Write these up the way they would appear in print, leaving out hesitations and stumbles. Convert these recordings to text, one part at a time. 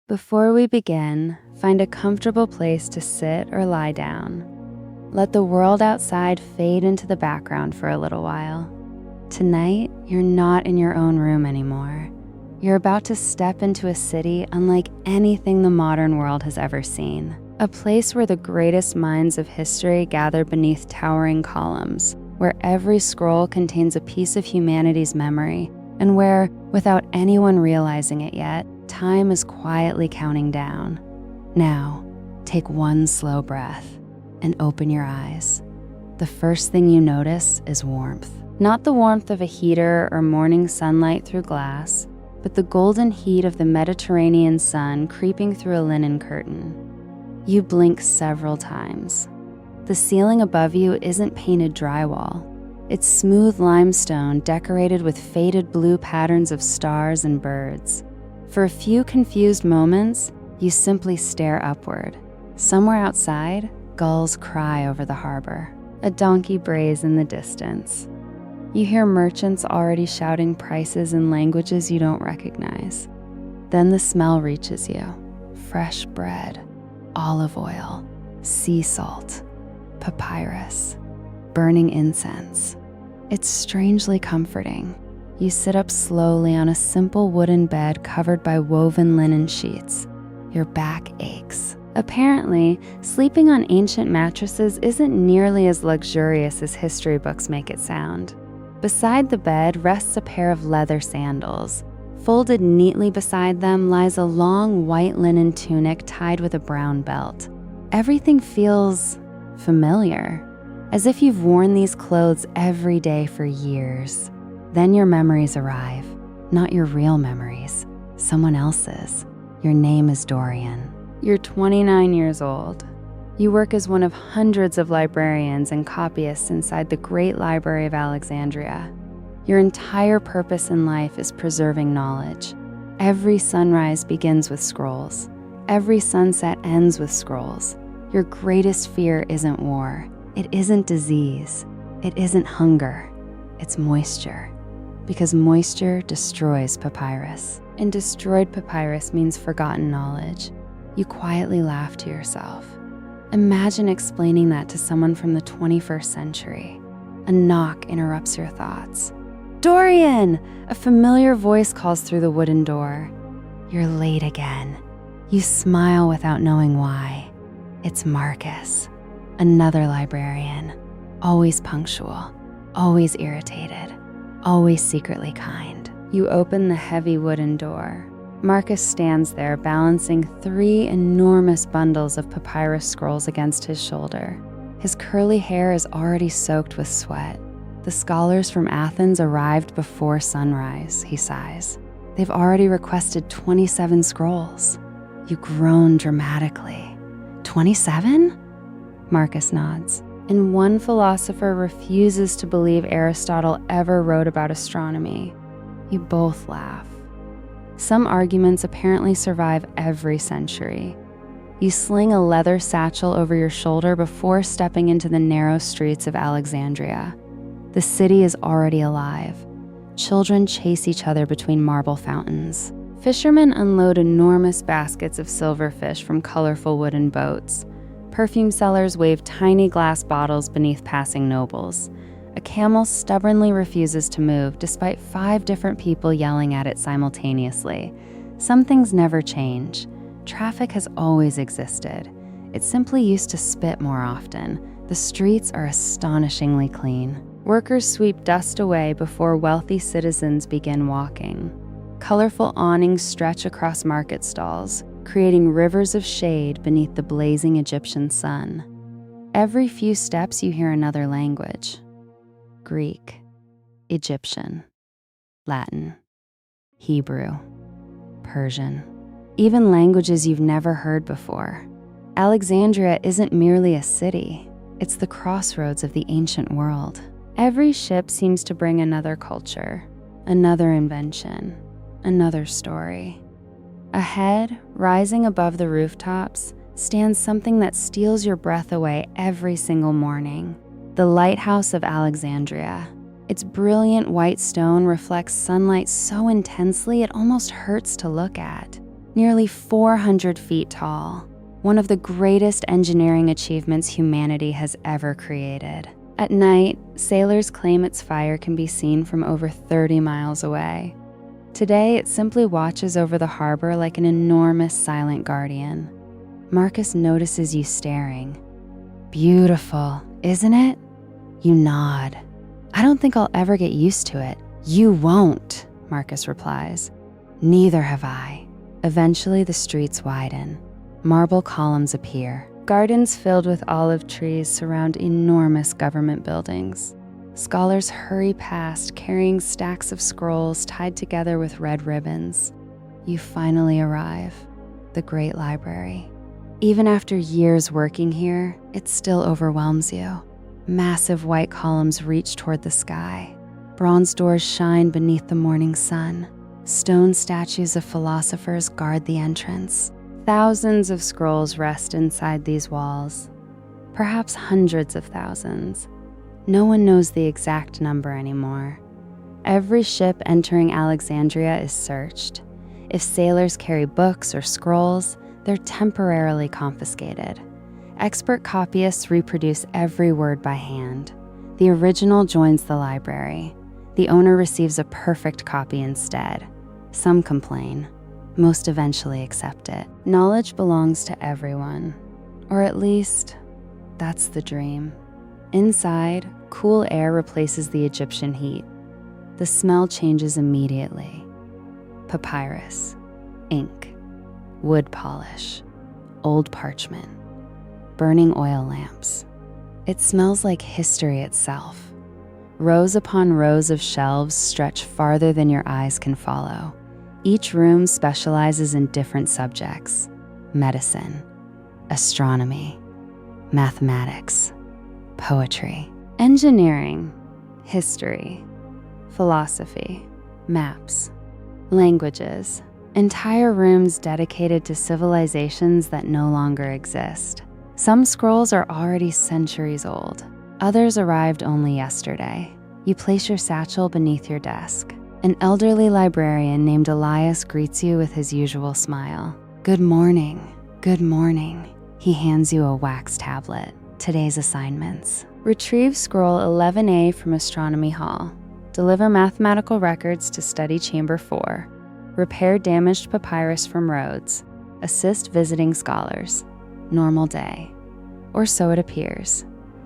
Before we begin, find a comfortable place to sit or lie down. Let the world outside fade into the background for a little while. Tonight, you're not in your own room anymore. You're about to step into a city unlike anything the modern world has ever seen. A place where the greatest minds of history gather beneath towering columns, where every scroll contains a piece of humanity's memory, and where, without anyone realizing it yet, time is quietly counting down. Now, take one slow breath and open your eyes. The first thing you notice is warmth. Not the warmth of a heater or morning sunlight through glass, but the golden heat of the Mediterranean sun creeping through a linen curtain. You blink several times. The ceiling above you isn't painted drywall. It's smooth limestone decorated with faded blue patterns of stars and birds. For a few confused moments, you simply stare upward. Somewhere outside, gulls cry over the harbor. A donkey brays in the distance. You hear merchants already shouting prices in languages you don't recognize. Then the smell reaches you. Fresh bread, olive oil, sea salt, papyrus, burning incense. It's strangely comforting. You sit up slowly on a simple wooden bed covered by woven linen sheets. Your back aches. Apparently, sleeping on ancient mattresses isn't nearly as luxurious as history books make it sound. Beside the bed rests a pair of leather sandals. Folded neatly beside them lies a long white linen tunic tied with a brown belt. Everything feels familiar, as if you've worn these clothes every day for years. Then your memories arrive, not your real memories, someone else's. Your name is Dorian. You're 29 years old. You work as one of hundreds of librarians and copyists inside the Great Library of Alexandria. Your entire purpose in life is preserving knowledge. Every sunrise begins with scrolls. Every sunset ends with scrolls. Your greatest fear isn't war. It isn't disease. It isn't hunger. It's moisture. Because moisture destroys papyrus. And destroyed papyrus means forgotten knowledge. You quietly laugh to yourself. Imagine explaining that to someone from the 21st century. A knock interrupts your thoughts. Dorian! A familiar voice calls through the wooden door. You're late again. You smile without knowing why. It's Marcus, another librarian, always punctual, always irritated, always secretly kind. You open the heavy wooden door. Marcus stands there balancing 3 enormous bundles of papyrus scrolls against his shoulder. His curly hair is already soaked with sweat. The scholars from Athens arrived before sunrise, he sighs. They've already requested 27 scrolls. You groan dramatically. 27? Marcus nods. And one philosopher refuses to believe Aristotle ever wrote about astronomy. You both laugh. Some arguments apparently survive every century. You sling a leather satchel over your shoulder before stepping into the narrow streets of Alexandria. The city is already alive. Children chase each other between marble fountains. Fishermen unload enormous baskets of silverfish from colorful wooden boats. Perfume sellers wave tiny glass bottles beneath passing nobles. A camel stubbornly refuses to move despite 5 different people yelling at it simultaneously. Some things never change. Traffic has always existed. It simply used to spit more often. The streets are astonishingly clean. Workers sweep dust away before wealthy citizens begin walking. Colorful awnings stretch across market stalls, creating rivers of shade beneath the blazing Egyptian sun. Every few steps you hear another language. Greek, Egyptian, Latin, Hebrew, Persian, even languages you've never heard before. Alexandria isn't merely a city, it's the crossroads of the ancient world. Every ship seems to bring another culture, another invention, another story. Ahead, rising above the rooftops, stands something that steals your breath away every single morning. The Lighthouse of Alexandria. Its brilliant white stone reflects sunlight so intensely it almost hurts to look at. nearly 400 feet tall, one of the greatest engineering achievements humanity has ever created. At night, sailors claim its fire can be seen from over 30 miles away. Today, it simply watches over the harbor like an enormous silent guardian. Marcus notices you staring. Beautiful, isn't it? You nod. I don't think I'll ever get used to it. You won't, Marcus replies. Neither have I. Eventually, the streets widen. Marble columns appear. Gardens filled with olive trees surround enormous government buildings. Scholars hurry past carrying stacks of scrolls tied together with red ribbons. You finally arrive, the Great Library. Even after years working here, it still overwhelms you. Massive white columns reach toward the sky. Bronze doors shine beneath the morning sun. Stone statues of philosophers guard the entrance. Thousands of scrolls rest inside these walls, perhaps hundreds of thousands. No one knows the exact number anymore. Every ship entering Alexandria is searched. If sailors carry books or scrolls, they're temporarily confiscated. Expert copyists reproduce every word by hand. The original joins the library. The owner receives a perfect copy instead. Some complain. Most eventually accept it. Knowledge belongs to everyone, or at least, that's the dream. Inside, cool air replaces the Egyptian heat. The smell changes immediately. Papyrus, ink, wood polish, old parchment, burning oil lamps. It smells like history itself. Rows upon rows of shelves stretch farther than your eyes can follow. Each room specializes in different subjects: medicine, astronomy, mathematics, poetry, engineering, history, philosophy, maps, languages, entire rooms dedicated to civilizations that no longer exist. Some scrolls are already centuries old. Others arrived only yesterday. You place your satchel beneath your desk. An elderly librarian named Elias greets you with his usual smile. Good morning, good morning. He hands you a wax tablet. Today's assignments. Retrieve scroll 11A from Astronomy Hall. Deliver mathematical records to study chamber 4. Repair damaged papyrus from Rhodes. Assist visiting scholars. Normal day. Or so it appears.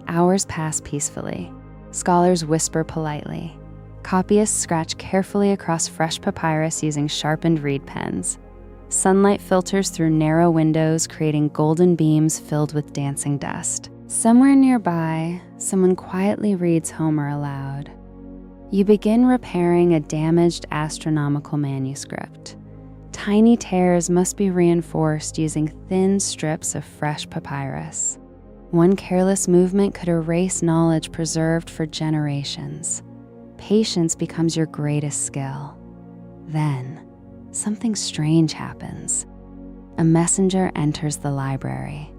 Hours pass peacefully. Scholars whisper politely. Copyists scratch carefully across fresh papyrus using sharpened reed pens. Sunlight filters through narrow windows, creating golden beams filled with dancing dust. Somewhere nearby, someone quietly reads Homer aloud. You begin repairing a damaged astronomical manuscript. Tiny tears must be reinforced using thin strips of fresh papyrus. One careless movement could erase knowledge preserved for generations. Patience becomes your greatest skill. Then, something strange happens. A messenger enters the library.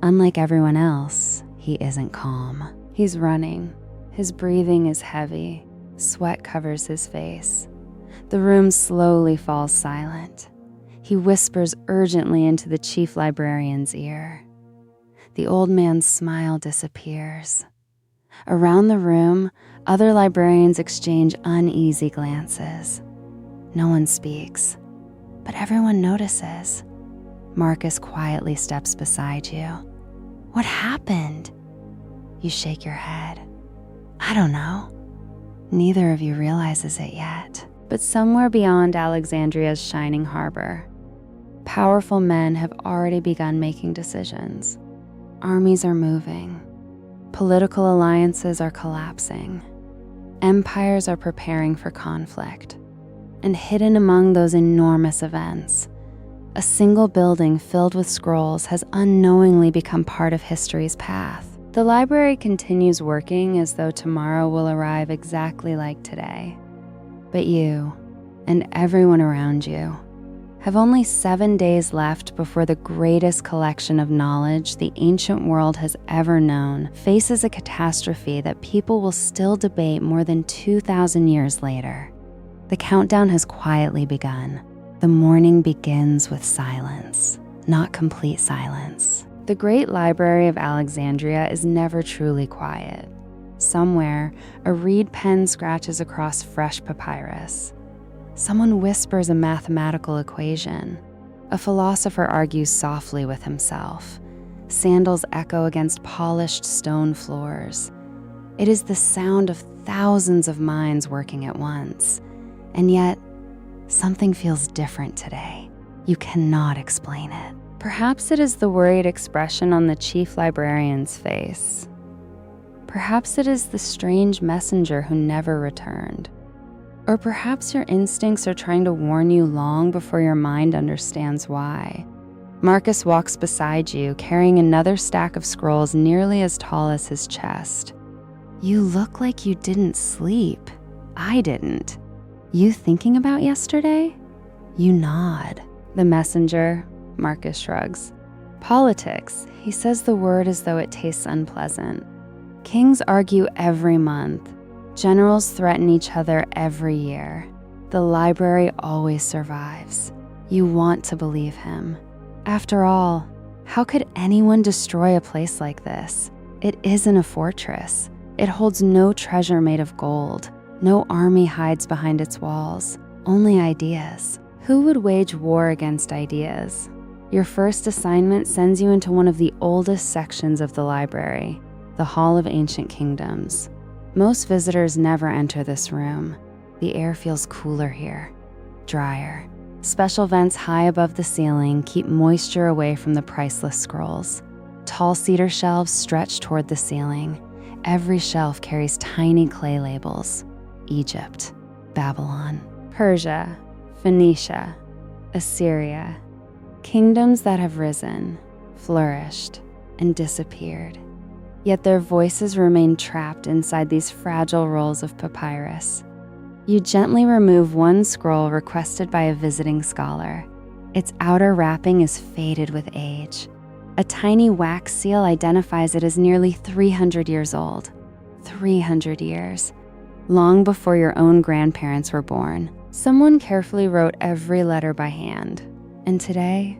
Unlike everyone else, he isn't calm. He's running. His breathing is heavy. Sweat covers his face. The room slowly falls silent. He whispers urgently into the chief librarian's ear. The old man's smile disappears. Around the room, other librarians exchange uneasy glances. No one speaks, but everyone notices. Marcus quietly steps beside you. What happened? You shake your head. I don't know. Neither of you realizes it yet. But somewhere beyond Alexandria's shining harbor, powerful men have already begun making decisions. Armies are moving. Political alliances are collapsing. Empires are preparing for conflict. And hidden among those enormous events, a single building filled with scrolls has unknowingly become part of history's path. The library continues working as though tomorrow will arrive exactly like today. But you, and everyone around you, have only 7 days left before the greatest collection of knowledge the ancient world has ever known faces a catastrophe that people will still debate more than 2,000 years later. The countdown has quietly begun. The morning begins with silence, not complete silence. The Great Library of Alexandria is never truly quiet. Somewhere, a reed pen scratches across fresh papyrus. Someone whispers a mathematical equation. A philosopher argues softly with himself. Sandals echo against polished stone floors. It is the sound of thousands of minds working at once. And yet, something feels different today. You cannot explain it. Perhaps it is the worried expression on the chief librarian's face. Perhaps it is the strange messenger who never returned. Or perhaps your instincts are trying to warn you long before your mind understands why. Marcus walks beside you, carrying another stack of scrolls nearly as tall as his chest. You look like you didn't sleep. I didn't. You thinking about yesterday? You nod. The messenger, Marcus shrugs. Politics. He says the word as though it tastes unpleasant. Kings argue every month. Generals threaten each other every year. The library always survives. You want to believe him. After all, how could anyone destroy a place like this? It isn't a fortress. It holds no treasure made of gold. No army hides behind its walls. Only ideas. Who would wage war against ideas? Your first assignment sends you into one of the oldest sections of the library, the Hall of Ancient Kingdoms. Most visitors never enter this room. The air feels cooler here, drier. Special vents high above the ceiling keep moisture away from the priceless scrolls. Tall cedar shelves stretch toward the ceiling. Every shelf carries tiny clay labels. Egypt, Babylon, Persia, Phoenicia, Assyria. Kingdoms that have risen, flourished, and disappeared. Yet their voices remain trapped inside these fragile rolls of papyrus. You gently remove one scroll requested by a visiting scholar. Its outer wrapping is faded with age. A tiny wax seal identifies it as nearly 300 years old. 300 years. Long before your own grandparents were born, someone carefully wrote every letter by hand. And today,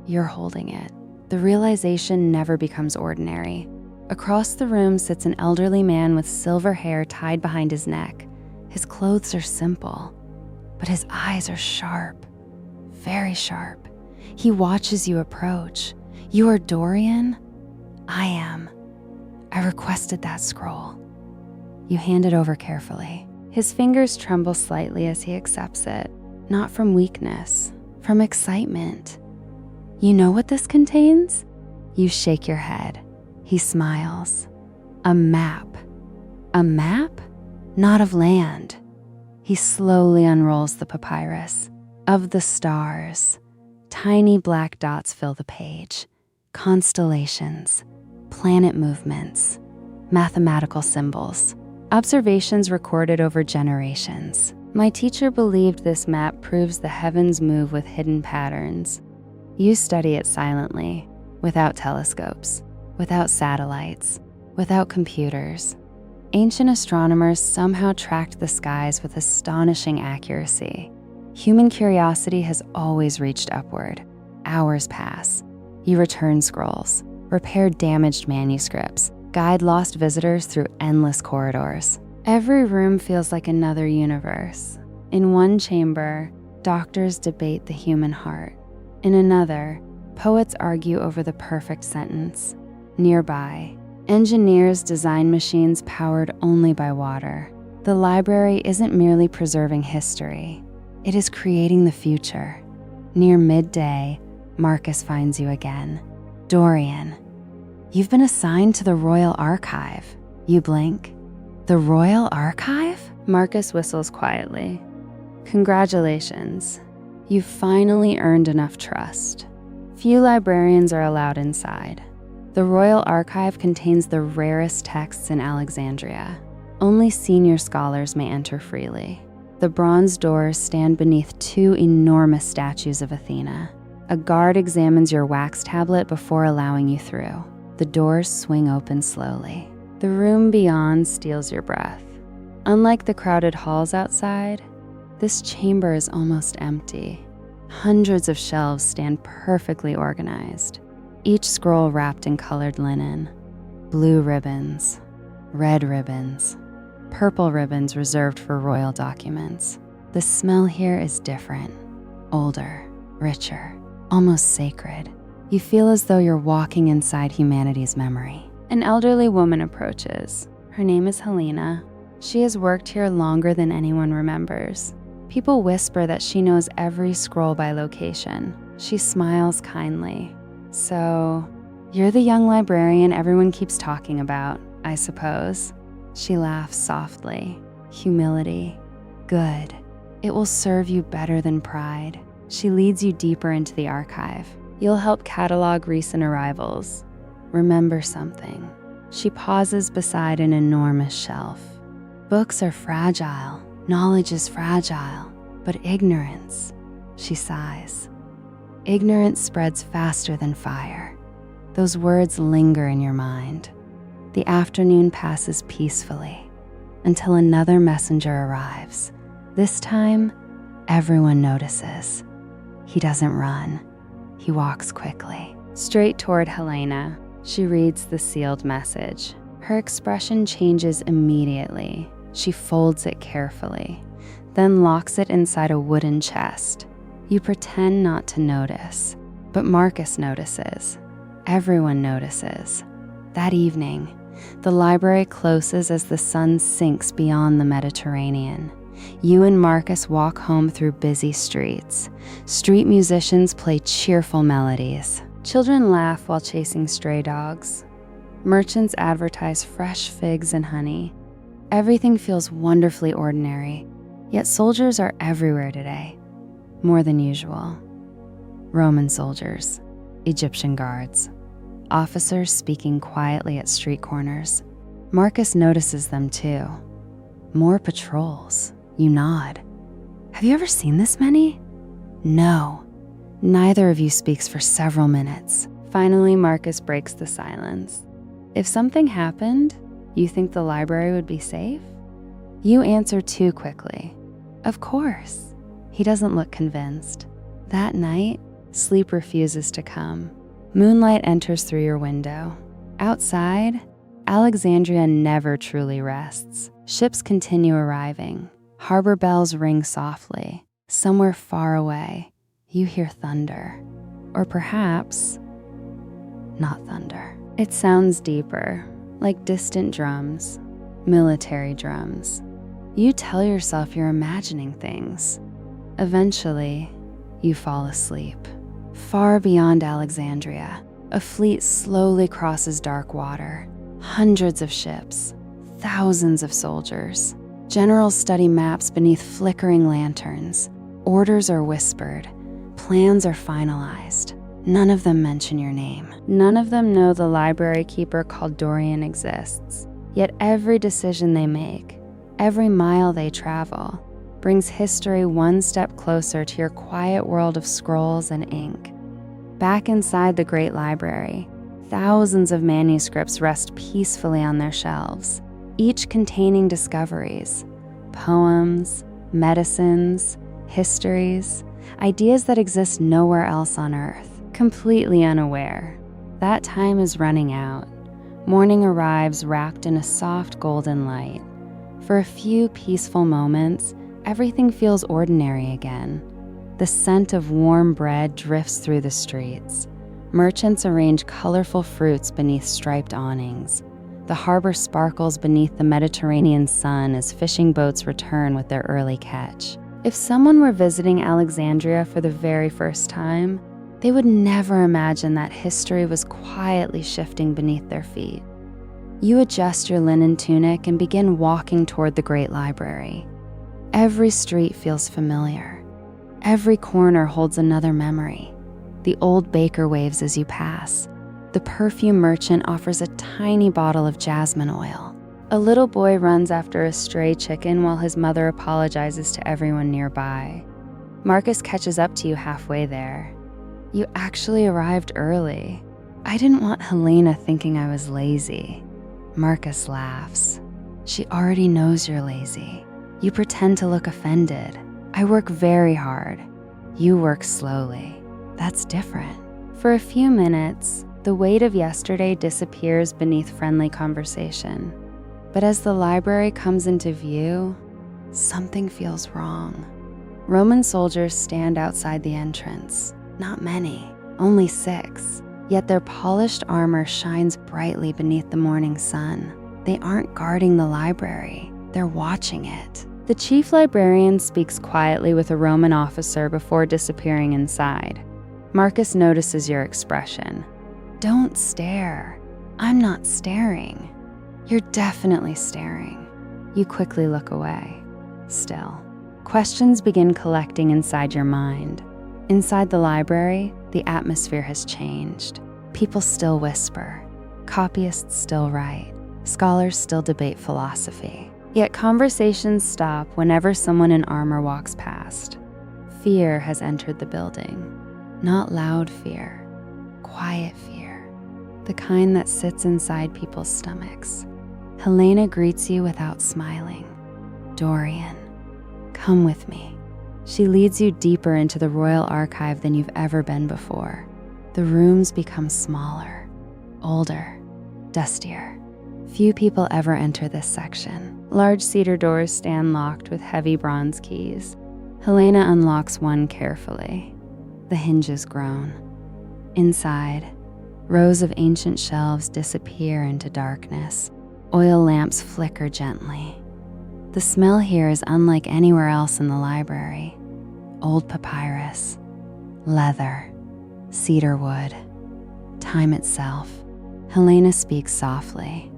you're holding it. The realization never becomes ordinary. Across the room sits an elderly man with silver hair tied behind his neck. His clothes are simple, but his eyes are sharp, very sharp. He watches you approach. You are Dorian? I am. I requested that scroll. You hand it over carefully. His fingers tremble slightly as he accepts it, not from weakness, from excitement. You know what this contains? You shake your head. He smiles. A map. A map? Not of land. He slowly unrolls the papyrus. Of the stars. Tiny black dots fill the page. Constellations. Planet movements. Mathematical symbols. Observations recorded over generations. My teacher believed this map proves the heavens move with hidden patterns. You study it silently, without telescopes, without satellites, without computers. Ancient astronomers somehow tracked the skies with astonishing accuracy. Human curiosity has always reached upward. Hours pass. You return scrolls, repair damaged manuscripts, guide lost visitors through endless corridors. Every room feels like another universe. In one chamber, doctors debate the human heart. In another, poets argue over the perfect sentence. Nearby, engineers design machines powered only by water. The library isn't merely preserving history. It is creating the future. Near midday, Marcus finds you again. Dorian, you've been assigned to the Royal Archive. You blink. The Royal Archive? Marcus whistles quietly. Congratulations. You've finally earned enough trust. Few librarians are allowed inside. The Royal Archive contains the rarest texts in Alexandria. Only senior scholars may enter freely. The bronze doors stand beneath two enormous statues of Athena. A guard examines your wax tablet before allowing you through. The doors swing open slowly. The room beyond steals your breath. Unlike the crowded halls outside, this chamber is almost empty. Hundreds of shelves stand perfectly organized, each scroll wrapped in colored linen. Blue ribbons, red ribbons, purple ribbons reserved for royal documents. The smell here is different, older, richer, almost sacred. You feel as though you're walking inside humanity's memory. An elderly woman approaches. Her name is Helena. She has worked here longer than anyone remembers. People whisper that she knows every scroll by location. She smiles kindly. So, you're the young librarian everyone keeps talking about, I suppose. She laughs softly. Humility. Good. It will serve you better than pride. She leads you deeper into the archive. You'll help catalog recent arrivals. Remember something. She pauses beside an enormous shelf. Books are fragile. Knowledge is fragile. But ignorance, she sighs. Ignorance spreads faster than fire. Those words linger in your mind. The afternoon passes peacefully until another messenger arrives. This time, everyone notices. He doesn't run. He walks quickly. Straight toward Helena, she reads the sealed message. Her expression changes immediately. She folds it carefully, then locks it inside a wooden chest. You pretend not to notice, but Marcus notices. Everyone notices. That evening, the library closes as the sun sinks beyond the Mediterranean. You and Marcus walk home through busy streets. Street musicians play cheerful melodies. Children laugh while chasing stray dogs. Merchants advertise fresh figs and honey. Everything feels wonderfully ordinary, yet soldiers are everywhere today, more than usual. Roman soldiers, Egyptian guards, officers speaking quietly at street corners. Marcus notices them too. More patrols. You nod. Have you ever seen this many? No. Neither of you speaks for several minutes. Finally, Marcus breaks the silence. If something happened, you think the library would be safe? You answer too quickly. Of course. He doesn't look convinced. That night, sleep refuses to come. Moonlight enters through your window. Outside, Alexandria never truly rests. Ships continue arriving. Harbor bells ring softly. Somewhere far away, you hear thunder. Or perhaps, not thunder. It sounds deeper, like distant drums, military drums. You tell yourself you're imagining things. Eventually, you fall asleep. Far beyond Alexandria, a fleet slowly crosses dark water. Hundreds of ships, thousands of soldiers. Generals study maps beneath flickering lanterns. Orders are whispered. Plans are finalized. None of them mention your name. None of them know the library keeper called Dorian exists. Yet every decision they make, every mile they travel, brings history one step closer to your quiet world of scrolls and ink. Back inside the Great Library, thousands of manuscripts rest peacefully on their shelves, each containing discoveries, poems, medicines, histories, ideas that exist nowhere else on Earth, completely unaware. That time is running out. Morning arrives wrapped in a soft golden light. For a few peaceful moments, everything feels ordinary again. The scent of warm bread drifts through the streets. Merchants arrange colorful fruits beneath striped awnings. The harbor sparkles beneath the Mediterranean sun as fishing boats return with their early catch. If someone were visiting Alexandria for the very first time, they would never imagine that history was quietly shifting beneath their feet. You adjust your linen tunic and begin walking toward the Great Library. Every street feels familiar. Every corner holds another memory. The old baker waves as you pass. The perfume merchant offers a tiny bottle of jasmine oil. A little boy runs after a stray chicken while his mother apologizes to everyone nearby. Marcus catches up to you halfway there. You actually arrived early. I didn't want Helena thinking I was lazy. Marcus laughs. She already knows you're lazy. You pretend to look offended. I work very hard. You work slowly. That's different. For a few minutes, the weight of yesterday disappears beneath friendly conversation. But as the library comes into view, something feels wrong. Roman soldiers stand outside the entrance. Not many, only 6. Yet their polished armor shines brightly beneath the morning sun. They aren't guarding the library, they're watching it. The chief librarian speaks quietly with a Roman officer before disappearing inside. Marcus notices your expression. Don't stare. I'm not staring. You're definitely staring. You quickly look away. Still, questions begin collecting inside your mind. Inside the library, the atmosphere has changed. People still whisper. Copyists still write. Scholars still debate philosophy. Yet conversations stop whenever someone in armor walks past. Fear has entered the building. Not loud fear, quiet fear. The kind that sits inside people's stomachs. Helena greets you without smiling. Dorian, come with me. She leads you deeper into the royal archive than you've ever been before. The rooms become smaller, older, dustier. Few people ever enter this section. Large cedar doors stand locked with heavy bronze keys. Helena unlocks one carefully. The hinges groan. Inside, rows of ancient shelves disappear into darkness. Oil lamps flicker gently. The smell here is unlike anywhere else in the library. Old papyrus, leather, cedar wood, time itself. Helena speaks softly.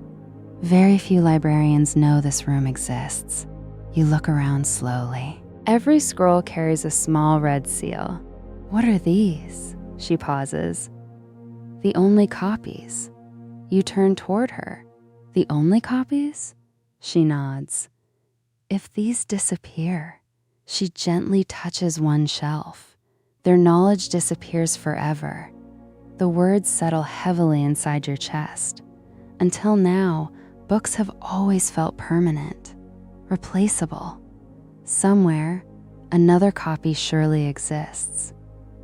Very few librarians know this room exists. You look around slowly. Every scroll carries a small red seal. What are these? She pauses. The only copies. You turn toward her. The only copies? She nods. If these disappear, she gently touches one shelf. Their knowledge disappears forever. The words settle heavily inside your chest. Until now, books have always felt permanent, replaceable. Somewhere, another copy surely exists,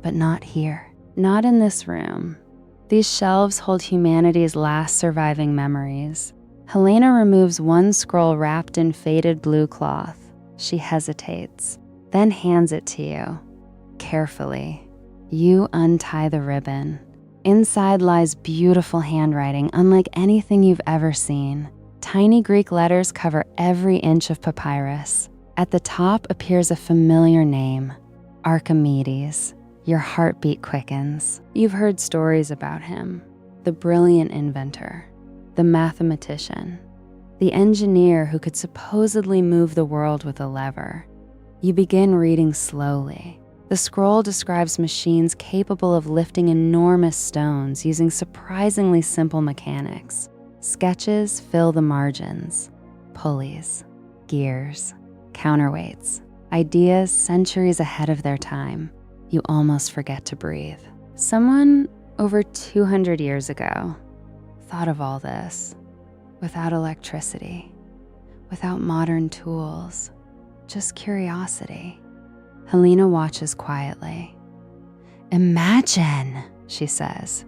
but not here. Not in this room. These shelves hold humanity's last surviving memories. Helena removes one scroll wrapped in faded blue cloth. She hesitates, then hands it to you. Carefully, you untie the ribbon. Inside lies beautiful handwriting unlike anything you've ever seen. Tiny Greek letters cover every inch of papyrus. At the top appears a familiar name, Archimedes. Your heartbeat quickens. You've heard stories about him, the brilliant inventor, the mathematician, the engineer who could supposedly move the world with a lever. You begin reading slowly. The scroll describes machines capable of lifting enormous stones using surprisingly simple mechanics. Sketches fill the margins. Pulleys, gears, counterweights, ideas centuries ahead of their time. You almost forget to breathe. Someone over 200 years ago thought of all this without electricity, without modern tools, just curiosity. Helena watches quietly. Imagine, she says,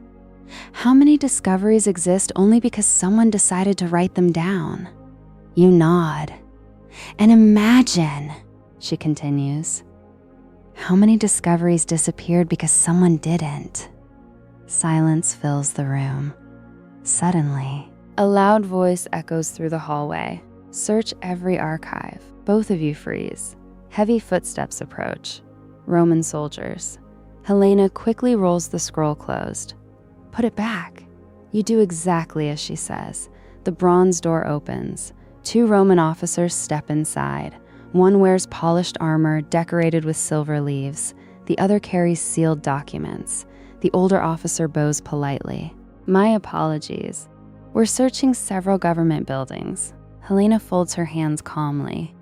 how many discoveries exist only because someone decided to write them down? You nod. And imagine, she continues, how many discoveries disappeared because someone didn't? Silence fills the room. Suddenly, a loud voice echoes through the hallway. Search every archive. Both of you freeze. Heavy footsteps approach. Roman soldiers. Helena quickly rolls the scroll closed. Put it back. You do exactly as she says. The bronze door opens. 2 Roman officers step inside. One wears polished armor decorated with silver leaves. The other carries sealed documents. The older officer bows politely. My apologies. We're searching several government buildings. Helena folds her hands calmly.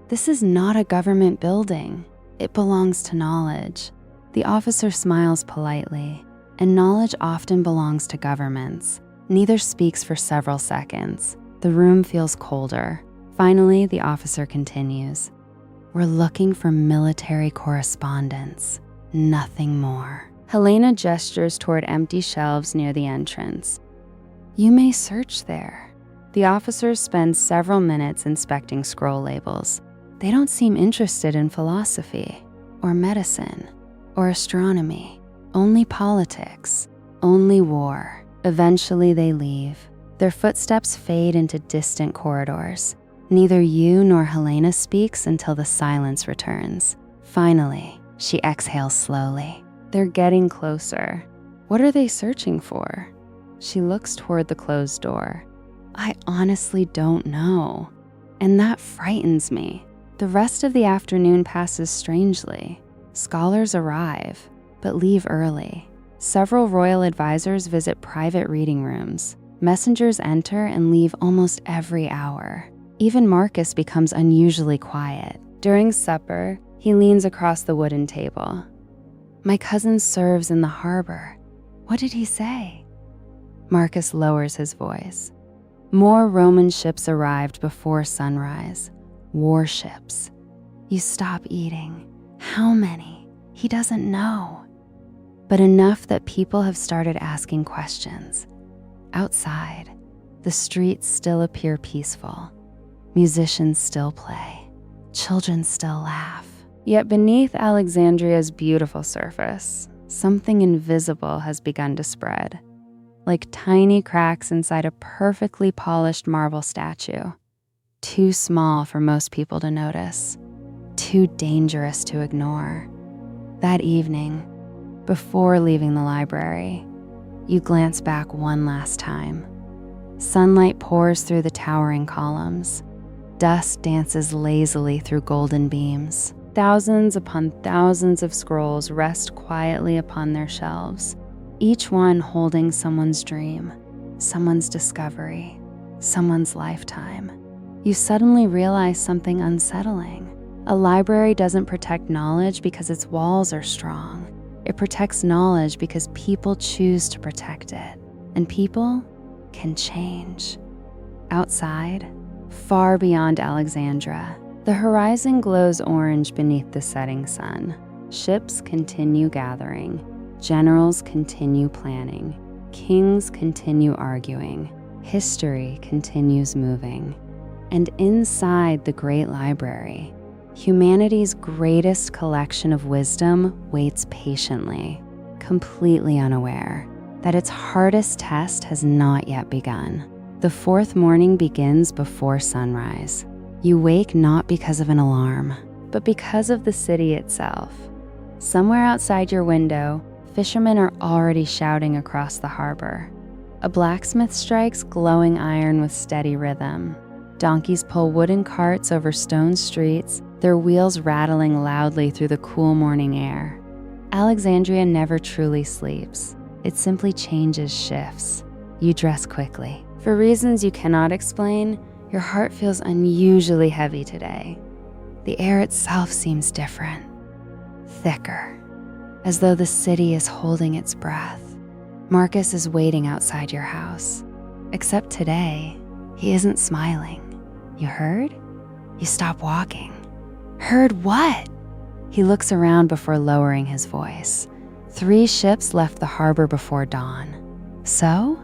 This is not a government building. It belongs to knowledge. The officer smiles politely, and knowledge often belongs to governments. Neither speaks for several seconds. The room feels colder. Finally, the officer continues. We're looking for military correspondence. nothing more. Helena gestures toward empty shelves near the entrance. You may search there. The officers spend several minutes inspecting scroll labels. They don't seem interested in philosophy, or medicine, or astronomy. Only politics, only war. Eventually they leave. Their footsteps fade into distant corridors. Neither you nor Helena speaks until the silence returns. Finally, she exhales slowly. They're getting closer. What are they searching for? She looks toward the closed door. I honestly don't know. And that frightens me. The rest of the afternoon passes strangely. Scholars arrive, but leave early. Several royal advisors visit private reading rooms. Messengers enter and leave almost every hour. Even Marcus becomes unusually quiet. During supper, he leans across the wooden table. My cousin serves in the harbor. What did he say? Marcus lowers his voice. More Roman ships arrived before sunrise. Warships. You stop eating. How many? He doesn't know. But enough that people have started asking questions. Outside, the streets still appear peaceful. Musicians still play. Children still laugh. Yet beneath Alexandria's beautiful surface, something invisible has begun to spread, like tiny cracks inside a perfectly polished marble statue. Too small for most people to notice, too dangerous to ignore. That evening, before leaving the library, you glance back one last time. Sunlight pours through the towering columns. Dust dances lazily through golden beams. Thousands upon thousands of scrolls rest quietly upon their shelves, each one holding someone's dream, someone's discovery, someone's lifetime. You suddenly realize something unsettling. A library doesn't protect knowledge because its walls are strong. It protects knowledge because people choose to protect it, and people can change. Outside, far beyond Alexandria, the horizon glows orange beneath the setting sun. Ships continue gathering. Generals continue planning. Kings continue arguing. History continues moving. And inside the Great Library, humanity's greatest collection of wisdom waits patiently, completely unaware that its hardest test has not yet begun. The fourth morning begins before sunrise. You wake not because of an alarm, but because of the city itself. Somewhere outside your window, fishermen are already shouting across the harbor. A blacksmith strikes glowing iron with steady rhythm. Donkeys pull wooden carts over stone streets, their wheels rattling loudly through the cool morning air. Alexandria never truly sleeps. It simply changes shifts. You dress quickly. For reasons you cannot explain, your heart feels unusually heavy today. The air itself seems different, thicker, as though the city is holding its breath. Marcus is waiting outside your house. Except today, he isn't smiling. You heard? You stop walking. Heard what? He looks around before lowering his voice. 3 ships left the harbor before dawn. So?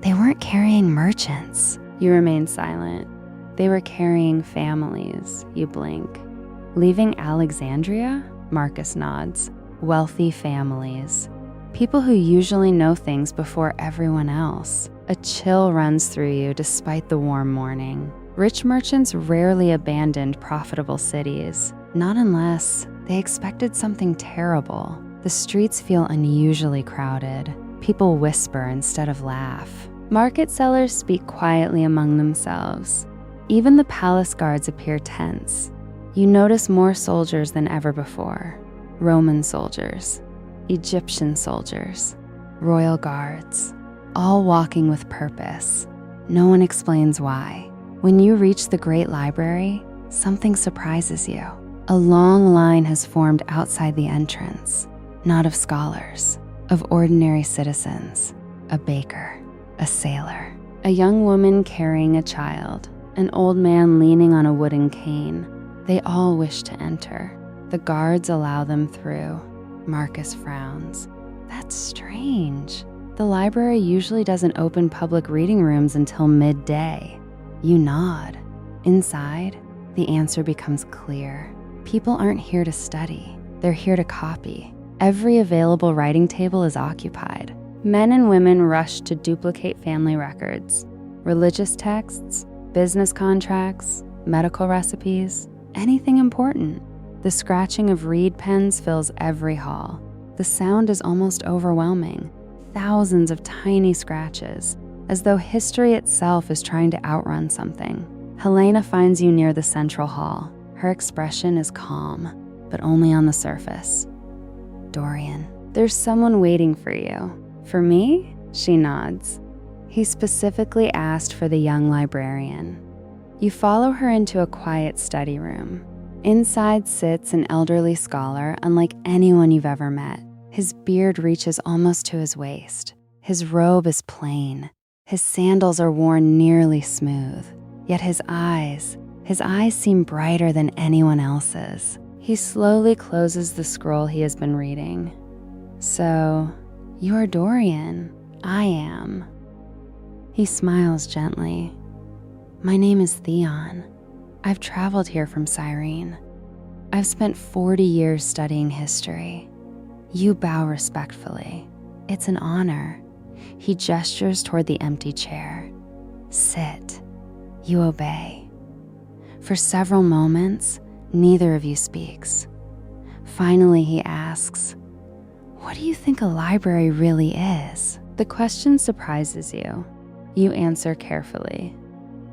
They weren't carrying merchants. You remain silent. They were carrying families. You blink. Leaving Alexandria? Marcus nods. Wealthy families. People who usually know things before everyone else. A chill runs through you despite the warm morning. Rich merchants rarely abandoned profitable cities, not unless they expected something terrible. The streets feel unusually crowded. People whisper instead of laugh. Market sellers speak quietly among themselves. Even the palace guards appear tense. You notice more soldiers than ever before. Roman soldiers, Egyptian soldiers, royal guards, all walking with purpose. No one explains why. When you reach the Great Library, something surprises you. A long line has formed outside the entrance, not of scholars, of ordinary citizens, a baker, a sailor, a young woman carrying a child, an old man leaning on a wooden cane. They all wish to enter. The guards allow them through. Marcus frowns. That's strange. The library usually doesn't open public reading rooms until midday. You nod. Inside, the answer becomes clear. People aren't here to study. They're here to copy. Every available writing table is occupied. Men and women rush to duplicate family records, religious texts, business contracts, medical recipes, anything important. The scratching of reed pens fills every hall. The sound is almost overwhelming. Thousands of tiny scratches, as though history itself is trying to outrun something. Helena finds you near the central hall. Her expression is calm, but only on the surface. Dorian, there's someone waiting for you. For me? She nods. He specifically asked for the young librarian. You follow her into a quiet study room. Inside sits an elderly scholar unlike anyone you've ever met. His beard reaches almost to his waist. His robe is plain. His sandals are worn nearly smooth. Yet his eyes seem brighter than anyone else's. He slowly closes the scroll he has been reading. So, you're Dorian. I am. He smiles gently. My name is Theon. I've traveled here from Serene. I've spent 40 years studying history. You bow respectfully. It's an honor. He gestures toward the empty chair. Sit. You obey. For several moments, neither of you speaks. Finally, he asks, what do you think a library really is? The question surprises you. You answer carefully.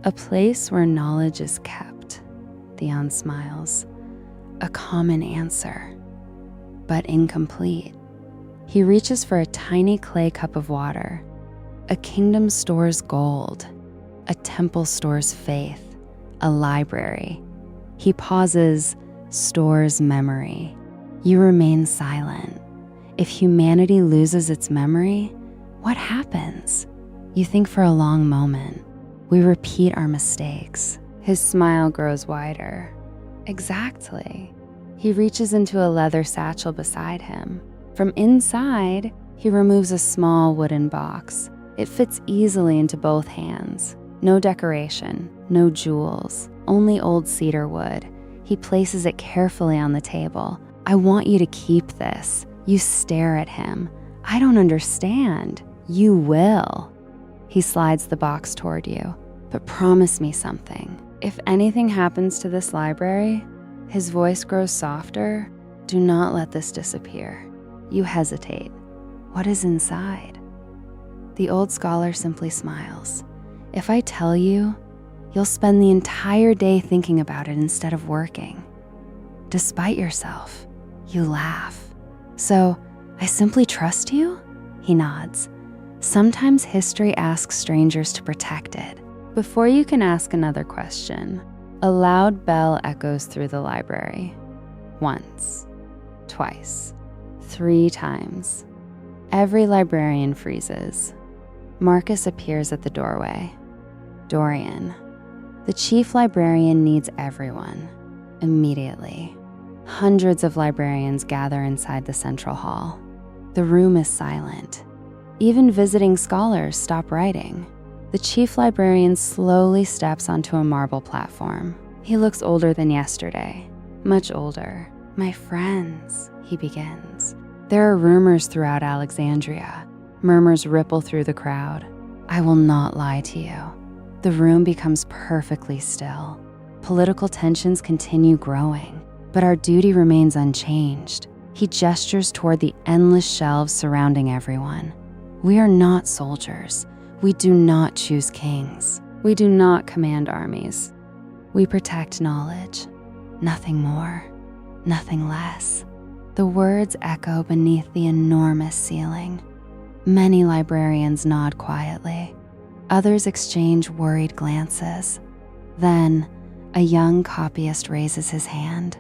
A place where knowledge is kept. Theon smiles. A common answer, but incomplete. He reaches for a tiny clay cup of water. A kingdom stores gold. A temple stores faith. A library. He pauses, stores memory. You remain silent. If humanity loses its memory, what happens? You think for a long moment. We repeat our mistakes. His smile grows wider. Exactly. He reaches into a leather satchel beside him. From inside, he removes a small wooden box. It fits easily into both hands. No decoration, no jewels, only old cedar wood. He places it carefully on the table. I want you to keep this. You stare at him. I don't understand. You will. He slides the box toward you. But promise me something. If anything happens to this library, his voice grows softer. Do not let this disappear. You hesitate. What is inside? The old scholar simply smiles. If I tell you, you'll spend the entire day thinking about it instead of working. Despite yourself, you laugh. So, I simply trust you? He nods. Sometimes history asks strangers to protect it. Before you can ask another question, a loud bell echoes through the library. Once, twice, 3 times. Every librarian freezes. Marcus appears at the doorway. Dorian, the chief librarian needs everyone, immediately. Hundreds of librarians gather inside the central hall. The room is silent. Even visiting scholars stop writing. The chief librarian slowly steps onto a marble platform. He looks older than yesterday, much older. My friends, he begins. There are rumors throughout Alexandria. Murmurs ripple through the crowd. I will not lie to you. The room becomes perfectly still. Political tensions continue growing, but our duty remains unchanged. He gestures toward the endless shelves surrounding everyone. We are not soldiers. We do not choose kings. We do not command armies. We protect knowledge. Nothing more, nothing less. The words echo beneath the enormous ceiling. Many librarians nod quietly. Others exchange worried glances. Then, a young copyist raises his hand.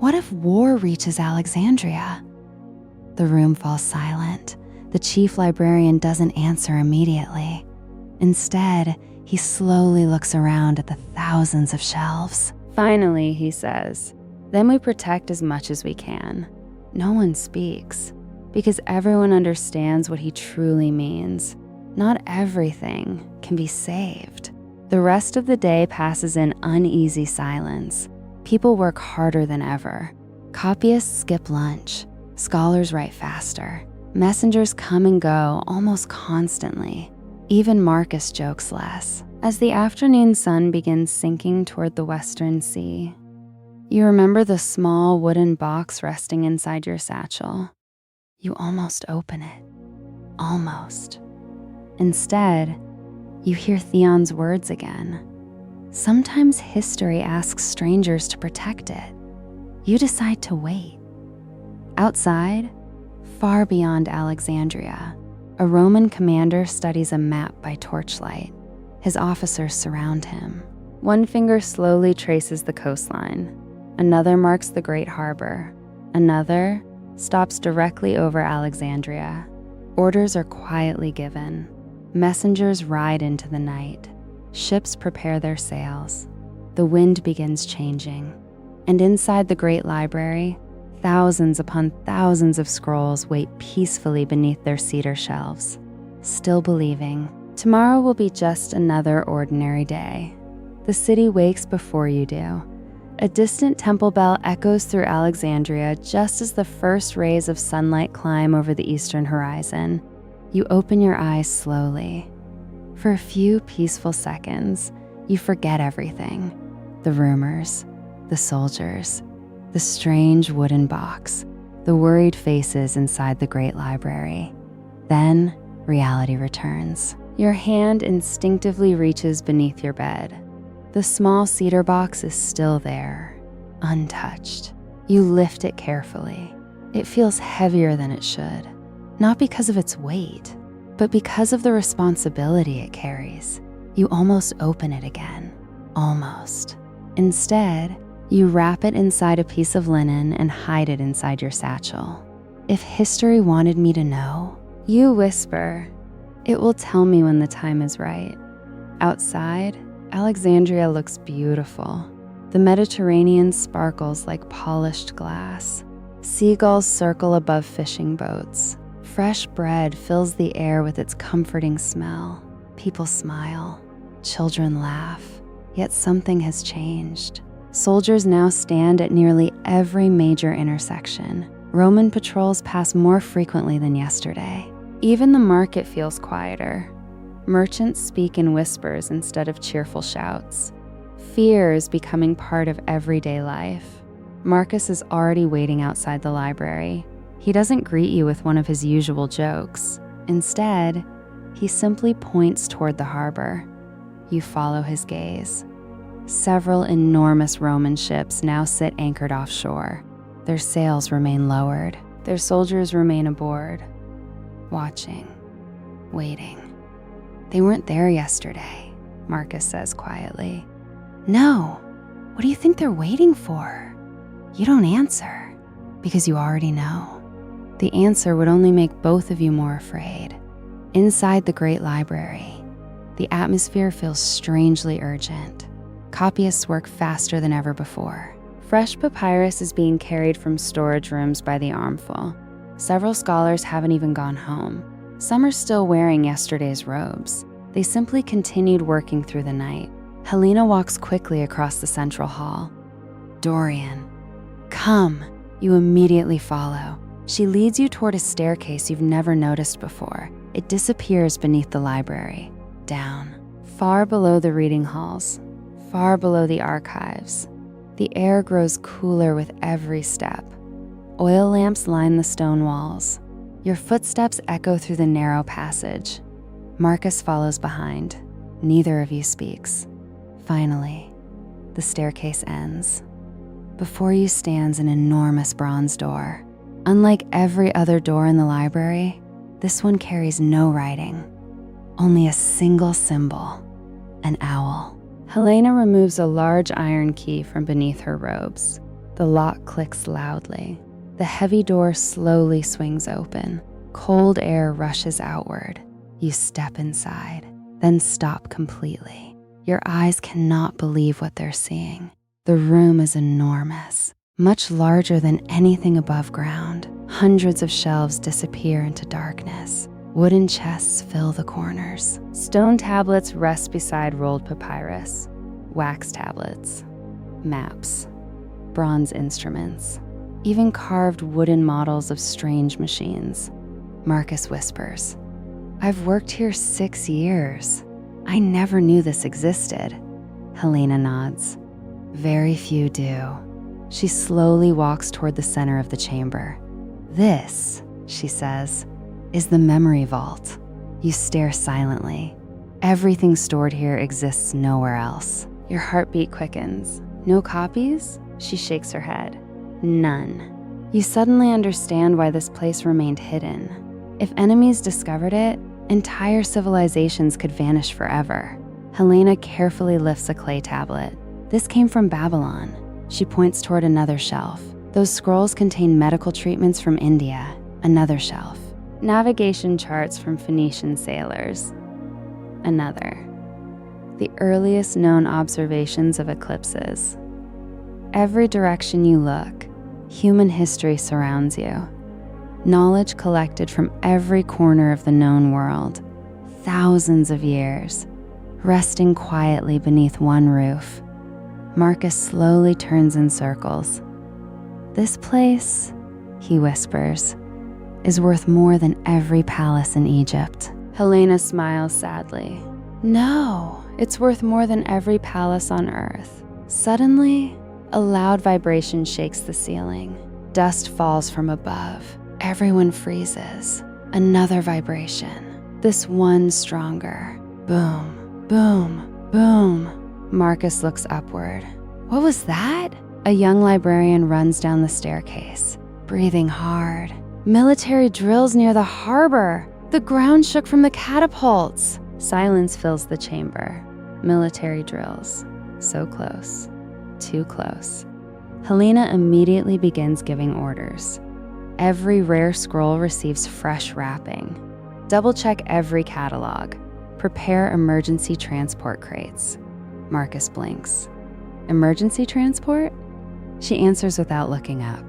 What if war reaches Alexandria? The room falls silent. The chief librarian doesn't answer immediately. Instead, he slowly looks around at the thousands of shelves. Finally, he says, then we protect as much as we can. No one speaks, because everyone understands what he truly means. Not everything can be saved. The rest of the day passes in uneasy silence. People work harder than ever. Copyists skip lunch. Scholars write faster. Messengers come and go almost constantly. Even Marcus jokes less. As the afternoon sun begins sinking toward the western sea, you remember the small wooden box resting inside your satchel. You almost open it. Almost. Instead, you hear Theon's words again. Sometimes history asks strangers to protect it. You decide to wait. Outside, far beyond Alexandria, a Roman commander studies a map by torchlight. His officers surround him. One finger slowly traces the coastline. Another marks the great harbor. Another stops directly over Alexandria. Orders are quietly given. Messengers ride into the night. Ships prepare their sails. The wind begins changing. And inside the Great Library, thousands upon thousands of scrolls wait peacefully beneath their cedar shelves, still believing tomorrow will be just another ordinary day. The city wakes before you do. A distant temple bell echoes through Alexandria just as the first rays of sunlight climb over the eastern horizon. You open your eyes slowly. For a few peaceful seconds, you forget everything. The rumors, the soldiers, the strange wooden box, the worried faces inside the Great Library. Then reality returns. Your hand instinctively reaches beneath your bed. The small cedar box is still there, untouched. You lift it carefully. It feels heavier than it should, not because of its weight, but because of the responsibility it carries. You almost open it again, almost. Instead, you wrap it inside a piece of linen and hide it inside your satchel. If history wanted me to know, you whisper, it will tell me when the time is right. Outside, Alexandria looks beautiful. The Mediterranean sparkles like polished glass. Seagulls circle above fishing boats. Fresh bread fills the air with its comforting smell. People smile. Children laugh. Yet something has changed. Soldiers now stand at nearly every major intersection. Roman patrols pass more frequently than yesterday. Even the market feels quieter. Merchants speak in whispers instead of cheerful shouts. Fear is becoming part of everyday life. Marcus is already waiting outside the library. He doesn't greet you with one of his usual jokes. Instead, he simply points toward the harbor. You follow his gaze. Several enormous Roman ships now sit anchored offshore. Their sails remain lowered. Their soldiers remain aboard, watching, waiting. They weren't there yesterday, Marcus says quietly. No, what do you think they're waiting for? You don't answer, because you already know. The answer would only make both of you more afraid. Inside the Great Library, the atmosphere feels strangely urgent. Copyists work faster than ever before. Fresh papyrus is being carried from storage rooms by the armful. Several scholars haven't even gone home. Some are still wearing yesterday's robes. They simply continued working through the night. Helena walks quickly across the central hall. Dorian, come. You immediately follow. She leads you toward a staircase you've never noticed before. It disappears beneath the library, down, far below the reading halls, far below the archives. The air grows cooler with every step. Oil lamps line the stone walls. Your footsteps echo through the narrow passage. Marcus follows behind. Neither of you speaks. Finally, the staircase ends. Before you stands an enormous bronze door. Unlike every other door in the library, this one carries no writing, only a single symbol, an owl. Helena removes a large iron key from beneath her robes. The lock clicks loudly. The heavy door slowly swings open. Cold air rushes outward. You step inside, then stop completely. Your eyes cannot believe what they're seeing. The room is enormous. much larger than anything above ground. Hundreds of shelves disappear into darkness. Wooden chests fill the corners. Stone tablets rest beside rolled papyrus. Wax tablets, maps, bronze instruments, even carved wooden models of strange machines. Marcus whispers, "I've worked here 6 years. I never knew this existed." Helena nods. "Very few do." She slowly walks toward the center of the chamber. "This," she says, "is the memory vault." You stare silently. Everything stored here exists nowhere else. Your heartbeat quickens. "No copies?" She shakes her head. "None." You suddenly understand why this place remained hidden. If enemies discovered it, entire civilizations could vanish forever. Helena carefully lifts a clay tablet. "This came from Babylon." She points toward another shelf. "Those scrolls contain medical treatments from India." Another shelf. "Navigation charts from Phoenician sailors." Another. "The earliest known observations of eclipses." Every direction you look, human history surrounds you. Knowledge collected from every corner of the known world. Thousands of years, resting quietly beneath one roof. Marcus slowly turns in circles. "This place," he whispers, "is worth more than every palace in Egypt." Helena smiles sadly. "No, it's worth more than every palace on Earth." Suddenly, a loud vibration shakes the ceiling. Dust falls from above. Everyone freezes. Another vibration. This one stronger. Boom, boom, boom. Marcus looks upward. "What was that?" A young librarian runs down the staircase, breathing hard. "Military drills near the harbor. The ground shook from the catapults." Silence fills the chamber. Military drills. So close. Too close. Helena immediately begins giving orders. Every rare scroll receives fresh wrapping. Double-check every catalog. Prepare emergency transport crates. Marcus blinks. "Emergency transport?" She answers without looking up.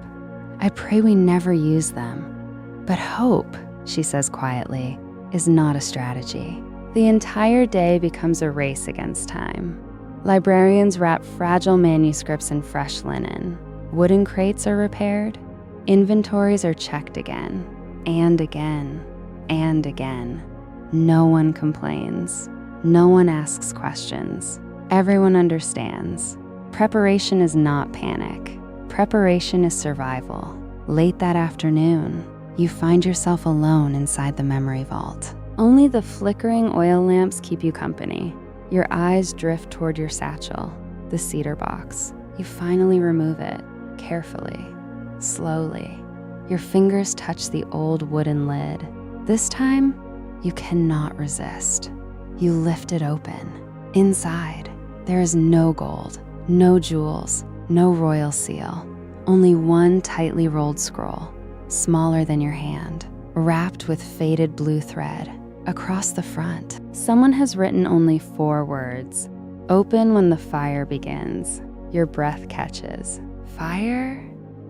"I pray we never use them. But hope," she says quietly, "is not a strategy." The entire day becomes a race against time. Librarians wrap fragile manuscripts in fresh linen. Wooden crates are repaired. Inventories are checked again, and again, and again. No one complains. No one asks questions. Everyone understands. Preparation is not panic. Preparation is survival. Late that afternoon, you find yourself alone inside the memory vault. Only the flickering oil lamps keep you company. Your eyes drift toward your satchel, the cedar box. You finally remove it, carefully, slowly. Your fingers touch the old wooden lid. This time, you cannot resist. You lift it open. Inside, there is no gold, no jewels, no royal seal. Only one tightly rolled scroll, smaller than your hand, wrapped with faded blue thread. Across the front, someone has written only 4 words. "Open when the fire begins." Your breath catches. Fire?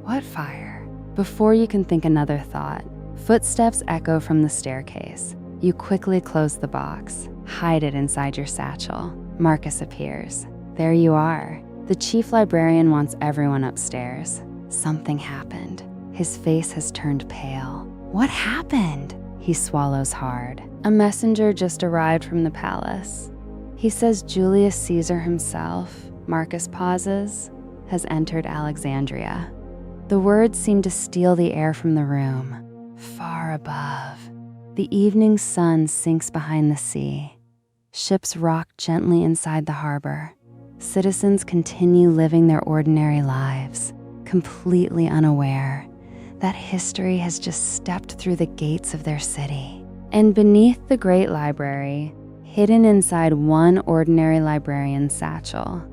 What fire? Before you can think another thought, footsteps echo from the staircase. You quickly close the box, hide it inside your satchel. Marcus appears. There you are. The chief librarian wants everyone upstairs. Something happened. His face has turned pale. What happened? He swallows hard. A messenger just arrived from the palace. He says Julius Caesar himself, Marcus pauses, has entered Alexandria. The words seem to steal the air from the room. Far above, the evening sun sinks behind the sea. Ships rock gently inside the harbor. Citizens continue living their ordinary lives, completely unaware that history has just stepped through the gates of their city. And beneath the Great Library, hidden inside one ordinary librarian's satchel,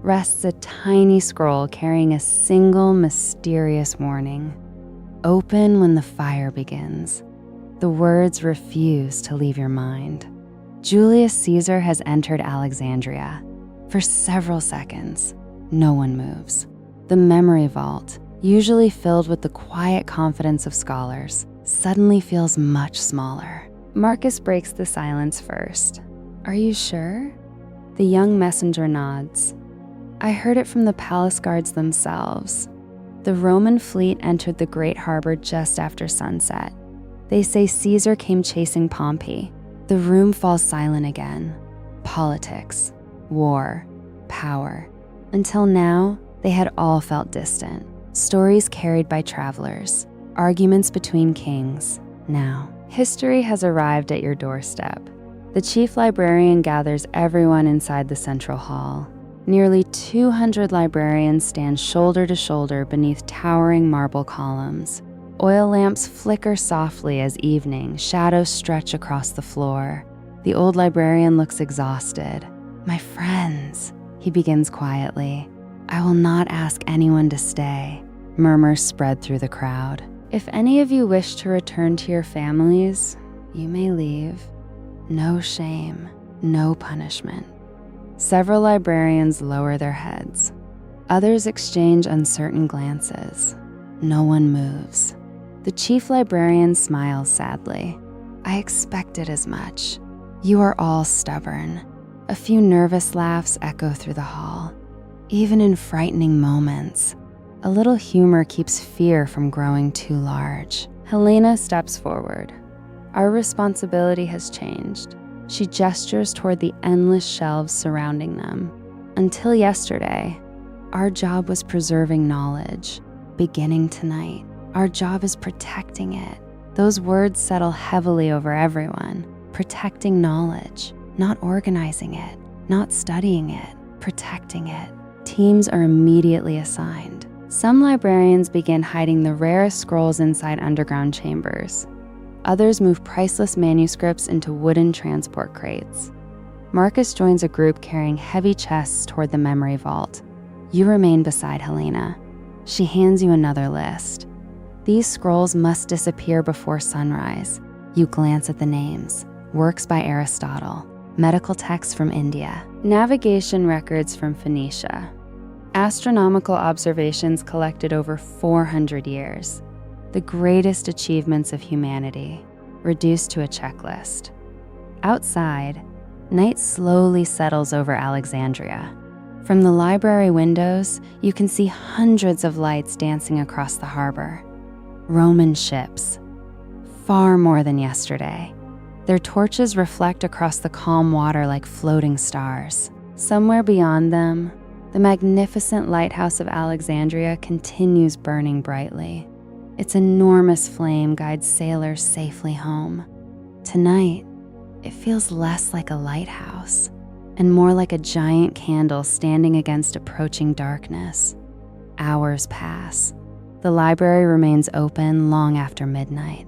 rests a tiny scroll carrying a single mysterious warning. Open when the fire begins. The words refuse to leave your mind. Julius Caesar has entered Alexandria. For several seconds, no one moves. The memory vault, usually filled with the quiet confidence of scholars, suddenly feels much smaller. Marcus breaks the silence first. "Are you sure?" The young messenger nods. "I heard it from the palace guards themselves. The Roman fleet entered the great harbor just after sunset. They say Caesar came chasing Pompey." The room falls silent again. Politics, war, power. Until now, they had all felt distant. Stories carried by travelers, arguments between kings. Now, history has arrived at your doorstep. The chief librarian gathers everyone inside the central hall. Nearly 200 librarians stand shoulder to shoulder beneath towering marble columns. Oil lamps flicker softly as evening shadows stretch across the floor. The old librarian looks exhausted. "My friends," he begins quietly, "I will not ask anyone to stay." Murmurs spread through the crowd. "If any of you wish to return to your families, you may leave. No shame, no punishment." Several librarians lower their heads. Others exchange uncertain glances. No one moves. The chief librarian smiles sadly. "I expected as much. You are all stubborn." A few nervous laughs echo through the hall. Even in frightening moments, a little humor keeps fear from growing too large. Helena steps forward. "Our responsibility has changed." She gestures toward the endless shelves surrounding them. "Until yesterday, our job was preserving knowledge. Beginning tonight, our job is protecting it." Those words settle heavily over everyone. Protecting knowledge, not organizing it, not studying it, protecting it. Teams are immediately assigned. Some librarians begin hiding the rarest scrolls inside underground chambers. Others move priceless manuscripts into wooden transport crates. Marcus joins a group carrying heavy chests toward the memory vault. You remain beside Helena. She hands you another list. "These scrolls must disappear before sunrise." You glance at the names. Works by Aristotle, medical texts from India, navigation records from Phoenicia, astronomical observations collected over 400 years. The greatest achievements of humanity, reduced to a checklist. Outside, night slowly settles over Alexandria. From the library windows, you can see hundreds of lights dancing across the harbor. Roman ships, far more than yesterday. Their torches reflect across the calm water like floating stars. Somewhere beyond them, the magnificent lighthouse of Alexandria continues burning brightly. Its enormous flame guides sailors safely home. Tonight, it feels less like a lighthouse and more like a giant candle standing against approaching darkness. Hours pass. The library remains open long after midnight.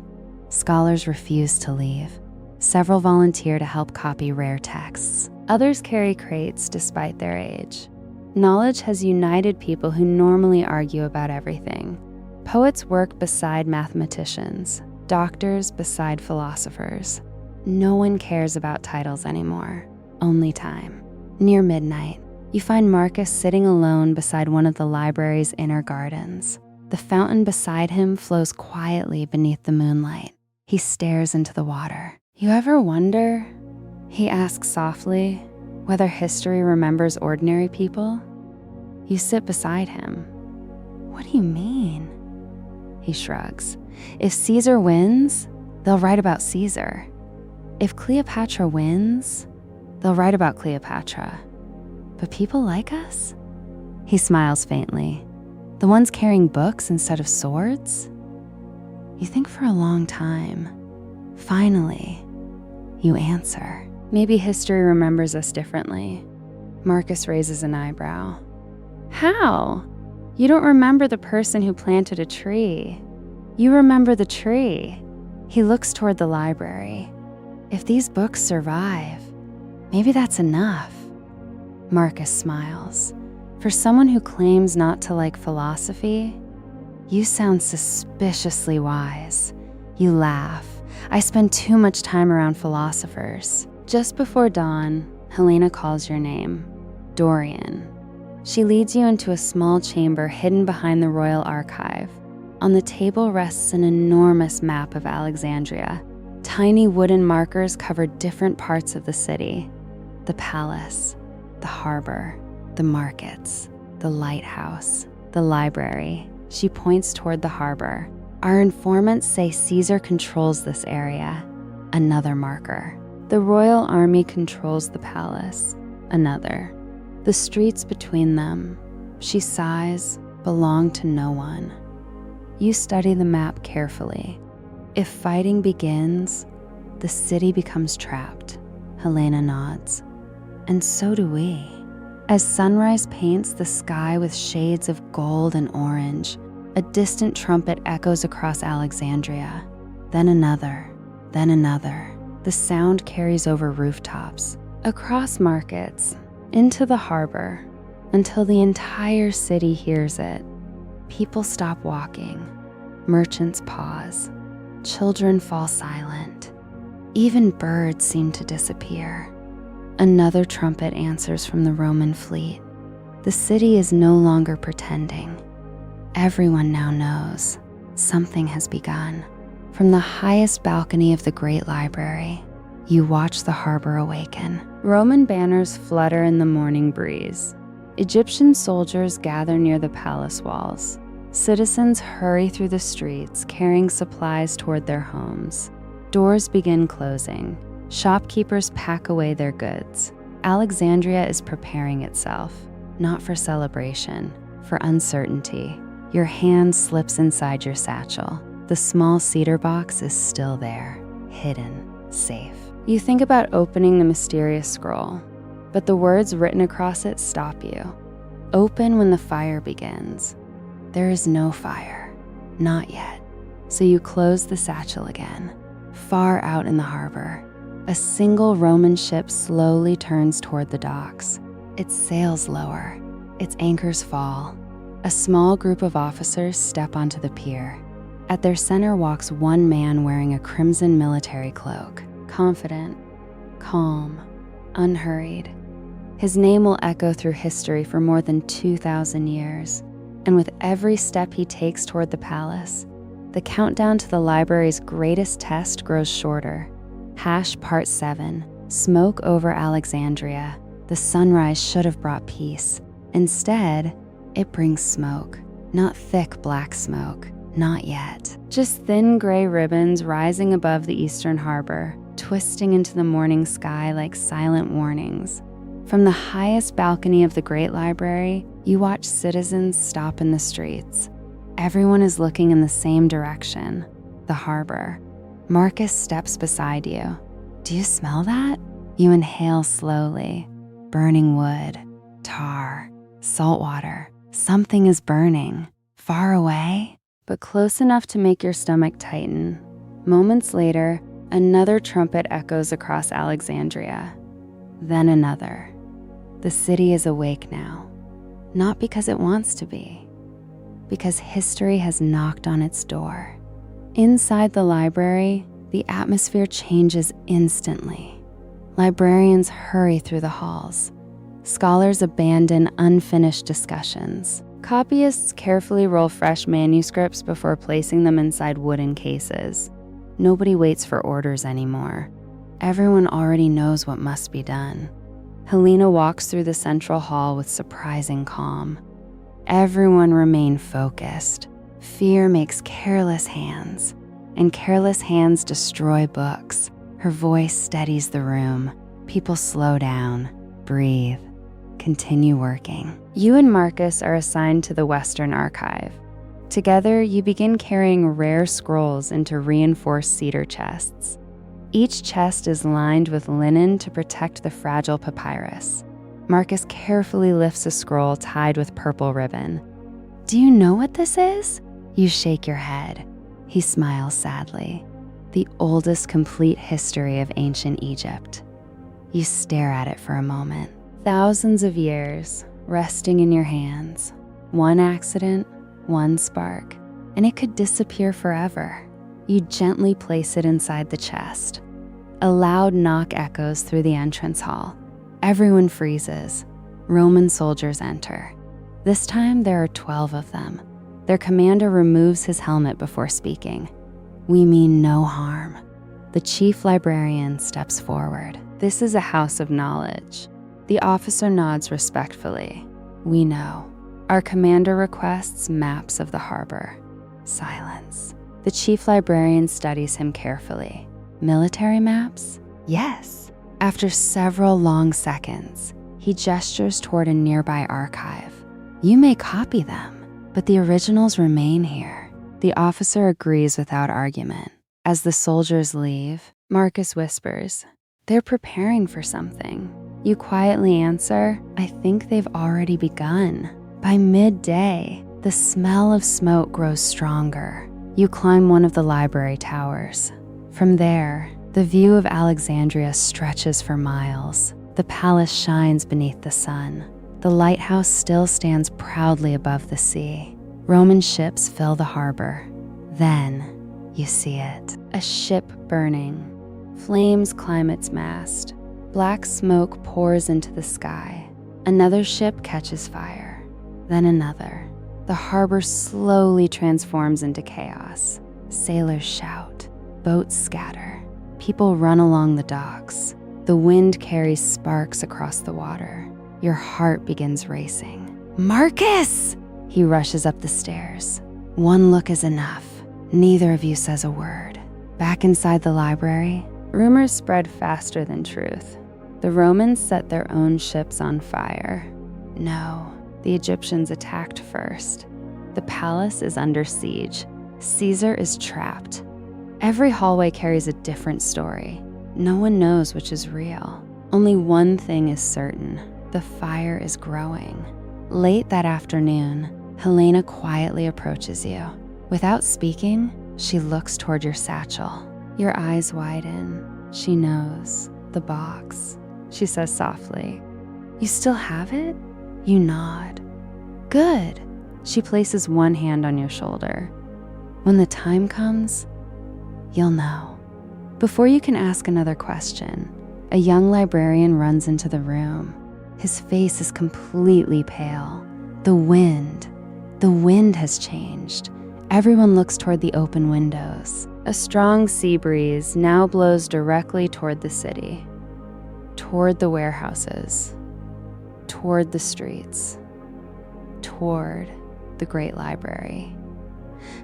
Scholars refuse to leave. Several volunteer to help copy rare texts. Others carry crates despite their age. Knowledge has united people who normally argue about everything. Poets work beside mathematicians, doctors beside philosophers. No one cares about titles anymore, only time. Near midnight, you find Marcus sitting alone beside one of the library's inner gardens. The fountain beside him flows quietly beneath the moonlight. He stares into the water. "You ever wonder," he asks softly, "whether history remembers ordinary people?" You sit beside him. "What do you mean?" He shrugs. "If Caesar wins, they'll write about Caesar. If Cleopatra wins, they'll write about Cleopatra. But people like us?" He smiles faintly. "The ones carrying books instead of swords?" You think for a long time. Finally, you answer. "Maybe history remembers us differently." Marcus raises an eyebrow. "How? You don't remember the person who planted a tree. You remember the tree." He looks toward the library. "If these books survive, maybe that's enough." Marcus smiles. "For someone who claims not to like philosophy, you sound suspiciously wise." You laugh. "I spend too much time around philosophers." Just before dawn, Helena calls your name. "Dorian." She leads you into a small chamber hidden behind the royal archive. On the table rests an enormous map of Alexandria. Tiny wooden markers cover different parts of the city: the palace, the harbor, the markets, the lighthouse, the library. She points toward the harbor. Our informants say Caesar controls this area. Another marker. The royal army controls the palace. Another. The streets between them, she sighs, belong to no one. You study the map carefully. If fighting begins, the city becomes trapped. Helena nods. And so do we. As sunrise paints the sky with shades of gold and orange, a distant trumpet echoes across Alexandria. Then another, then another. The sound carries over rooftops, across markets, into the harbor, until the entire city hears it. People stop walking. Merchants pause. Children fall silent. Even birds seem to disappear. Another trumpet answers from the Roman fleet. The city is no longer pretending. Everyone now knows something has begun. From the highest balcony of the Great Library, you watch the harbor awaken. Roman banners flutter in the morning breeze. Egyptian soldiers gather near the palace walls. Citizens hurry through the streets, carrying supplies toward their homes. Doors begin closing. Shopkeepers pack away their goods. Alexandria is preparing itself, not for celebration, for uncertainty. Your hand slips inside your satchel. The small cedar box is still there, hidden, safe. You think about opening the mysterious scroll, but the words written across it stop you. Open when the fire begins. There is no fire, not yet. So you close the satchel again. Far out in the harbor, a single Roman ship slowly turns toward the docks. Its sails lower, its anchors fall. A small group of officers step onto the pier. At their center walks one man wearing a crimson military cloak. Confident, calm, unhurried. His name will echo through history for more than 2,000 years, and with every step he takes toward the palace, the countdown to the library's greatest test grows shorter. Hash Part 7, Smoke over Alexandria. The sunrise should have brought peace. Instead, it brings smoke. Not thick black smoke, not yet. Just thin gray ribbons rising above the eastern harbor, twisting into the morning sky like silent warnings. From the highest balcony of the Great Library, you watch citizens stop in the streets. Everyone is looking in the same direction, the harbor. Marcus steps beside you. Do you smell that? You inhale slowly. Burning wood, tar, salt water. Something is burning, far away, but close enough to make your stomach tighten. Moments later, another trumpet echoes across Alexandria. Then another. The city is awake now, not because it wants to be, because history has knocked on its door. Inside the library, the atmosphere changes instantly. Librarians hurry through the halls. Scholars abandon unfinished discussions. Copyists carefully roll fresh manuscripts before placing them inside wooden cases. Nobody waits for orders anymore. Everyone already knows what must be done. Helena walks through the central hall with surprising calm. Everyone remain focused. Fear makes careless hands, and careless hands destroy books. Her voice steadies the room. People slow down, breathe, continue working. You and Marcus are assigned to the Western Archive. Together, you begin carrying rare scrolls into reinforced cedar chests. Each chest is lined with linen to protect the fragile papyrus. Marcus carefully lifts a scroll tied with purple ribbon. Do you know what this is? You shake your head. He smiles sadly. The oldest complete history of ancient Egypt. You stare at it for a moment. Thousands of years resting in your hands. One accident, one spark, and it could disappear forever. You gently place it inside the chest. A loud knock echoes through the entrance hall. Everyone freezes. Roman soldiers enter. This time there are 12 of them. Their commander removes his helmet before speaking. "We mean no harm." The chief librarian steps forward. "This is a house of knowledge." The officer nods respectfully. "We know." Our commander requests maps of the harbor. Silence. The chief librarian studies him carefully. "Military maps?" "Yes." After several long seconds, he gestures toward a nearby archive. "You may copy them, but the originals remain here." The officer agrees without argument. As the soldiers leave, Marcus whispers, "They're preparing for something." You quietly answer, "I think they've already begun." By midday, the smell of smoke grows stronger. You climb one of the library towers. From there, the view of Alexandria stretches for miles. The palace shines beneath the sun. The lighthouse still stands proudly above the sea. Roman ships fill the harbor. Then, you see it. A ship burning. Flames climb its mast. Black smoke pours into the sky. Another ship catches fire. Then another. The harbor slowly transforms into chaos. Sailors shout. Boats scatter. People run along the docks. The wind carries sparks across the water. Your heart begins racing. "Marcus!" He rushes up the stairs. One look is enough. Neither of you says a word. Back inside the library, rumors spread faster than truth. The Romans set their own ships on fire. No, the Egyptians attacked first. The palace is under siege. Caesar is trapped. Every hallway carries a different story. No one knows which is real. Only one thing is certain. The fire is growing. Late that afternoon, Helena quietly approaches you. Without speaking, she looks toward your satchel. Your eyes widen. She knows. The box. She says softly, "You still have it?" You nod. "Good." She places one hand on your shoulder. "When the time comes, you'll know." Before you can ask another question, a young librarian runs into the room. His face is completely pale. The wind has changed. Everyone looks toward the open windows. A strong sea breeze now blows directly toward the city, toward the warehouses, toward the streets, toward the Great Library.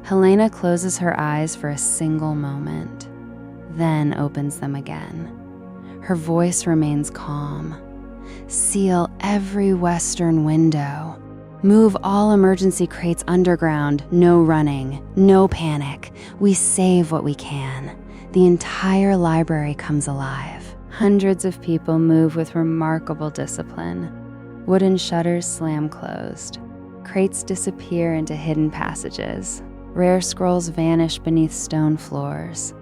Helena closes her eyes for a single moment, then opens them again. Her voice remains calm. "Seal every western window. Move all emergency crates underground. No running, no panic. We save what we can." The entire library comes alive. Hundreds of people move with remarkable discipline. Wooden shutters slam closed. Crates disappear into hidden passages. Rare scrolls vanish beneath stone floors.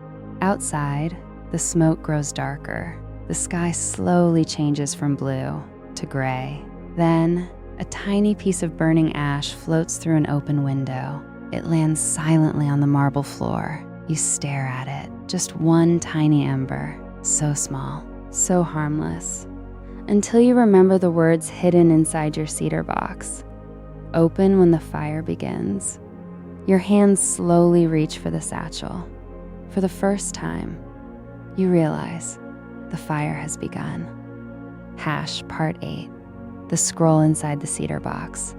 Outside, the smoke grows darker. The sky slowly changes from blue to gray. Then, a tiny piece of burning ash floats through an open window. It lands silently on the marble floor. You stare at it. Just one tiny ember. So small, so harmless. Until you remember the words hidden inside your cedar box. Open when the fire begins. Your hands slowly reach for the satchel. For the first time, you realize the fire has begun. Part 8. The scroll inside the cedar box.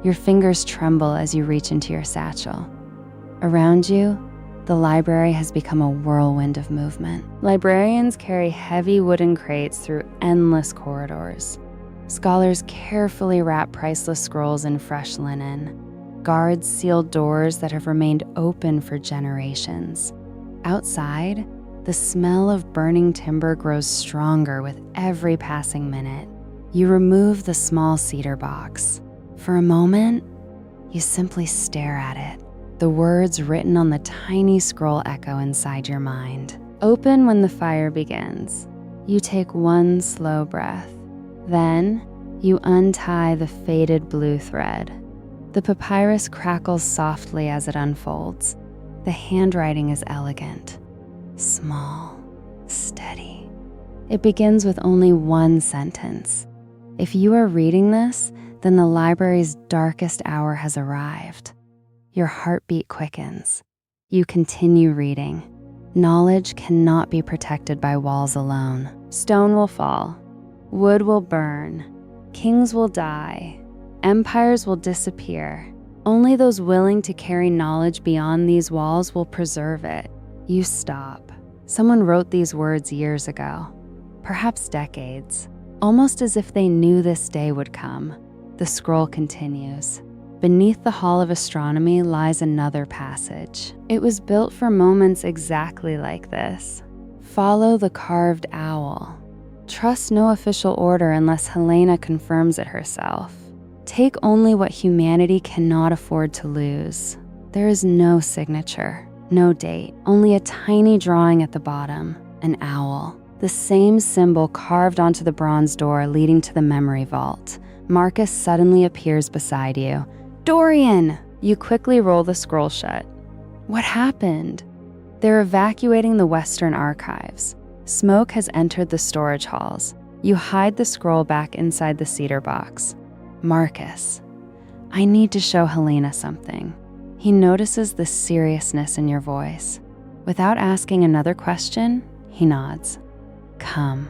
Your fingers tremble as you reach into your satchel. Around you, the library has become a whirlwind of movement. Librarians carry heavy wooden crates through endless corridors. Scholars carefully wrap priceless scrolls in fresh linen. Guards seal doors that have remained open for generations. Outside, the smell of burning timber grows stronger with every passing minute. You remove the small cedar box. For a moment, you simply stare at it. The words written on the tiny scroll echo inside your mind. Open when the fire begins. You take one slow breath. Then, you untie the faded blue thread. The papyrus crackles softly as it unfolds. The handwriting is elegant, small, steady. It begins with only one sentence. If you are reading this, then the library's darkest hour has arrived. Your heartbeat quickens. You continue reading. Knowledge cannot be protected by walls alone. Stone will fall. Wood will burn. Kings will die. Empires will disappear. Only those willing to carry knowledge beyond these walls will preserve it. You stop. Someone wrote these words years ago, perhaps decades, almost as if they knew this day would come. The scroll continues. Beneath the Hall of Astronomy lies another passage. It was built for moments exactly like this. Follow the carved owl. Trust no official order unless Helena confirms it herself. Take only what humanity cannot afford to lose. There is no signature, no date, only a tiny drawing at the bottom, an owl. The same symbol carved onto the bronze door leading to the memory vault. Marcus suddenly appears beside you. Dorian! You quickly roll the scroll shut. What happened? They're evacuating the Western archives. Smoke has entered the storage halls. You hide the scroll back inside the cedar box. Marcus, I need to show Helena something. He notices the seriousness in your voice. Without asking another question, he nods. Come.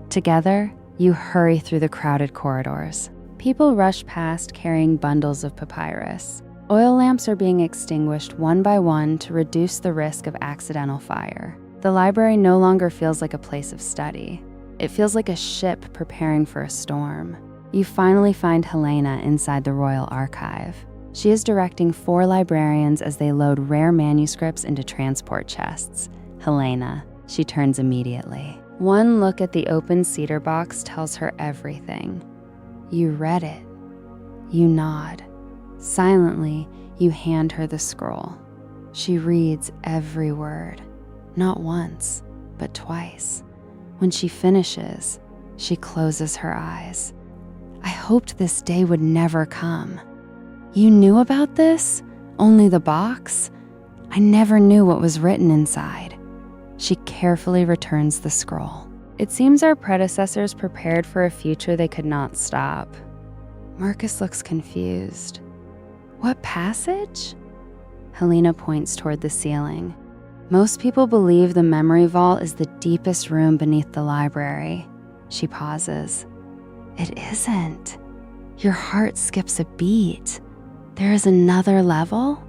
Together, you hurry through the crowded corridors. People rush past carrying bundles of papyrus. Oil lamps are being extinguished one by one to reduce the risk of accidental fire. The library no longer feels like a place of study. It feels like a ship preparing for a storm. You finally find Helena inside the Royal Archive. She is directing 4 librarians as they load rare manuscripts into transport chests. Helena, she turns immediately. One look at the open cedar box tells her everything. You read it. You nod. Silently, you hand her the scroll. She reads every word, not once, but twice. When she finishes, she closes her eyes. I hoped this day would never come. You knew about this? Only the box? I never knew what was written inside. She carefully returns the scroll. It seems our predecessors prepared for a future they could not stop. Marcus looks confused. What passage? Helena points toward the ceiling. Most people believe the memory vault is the deepest room beneath the library. She pauses. It isn't. Your heart skips a beat. There is another level?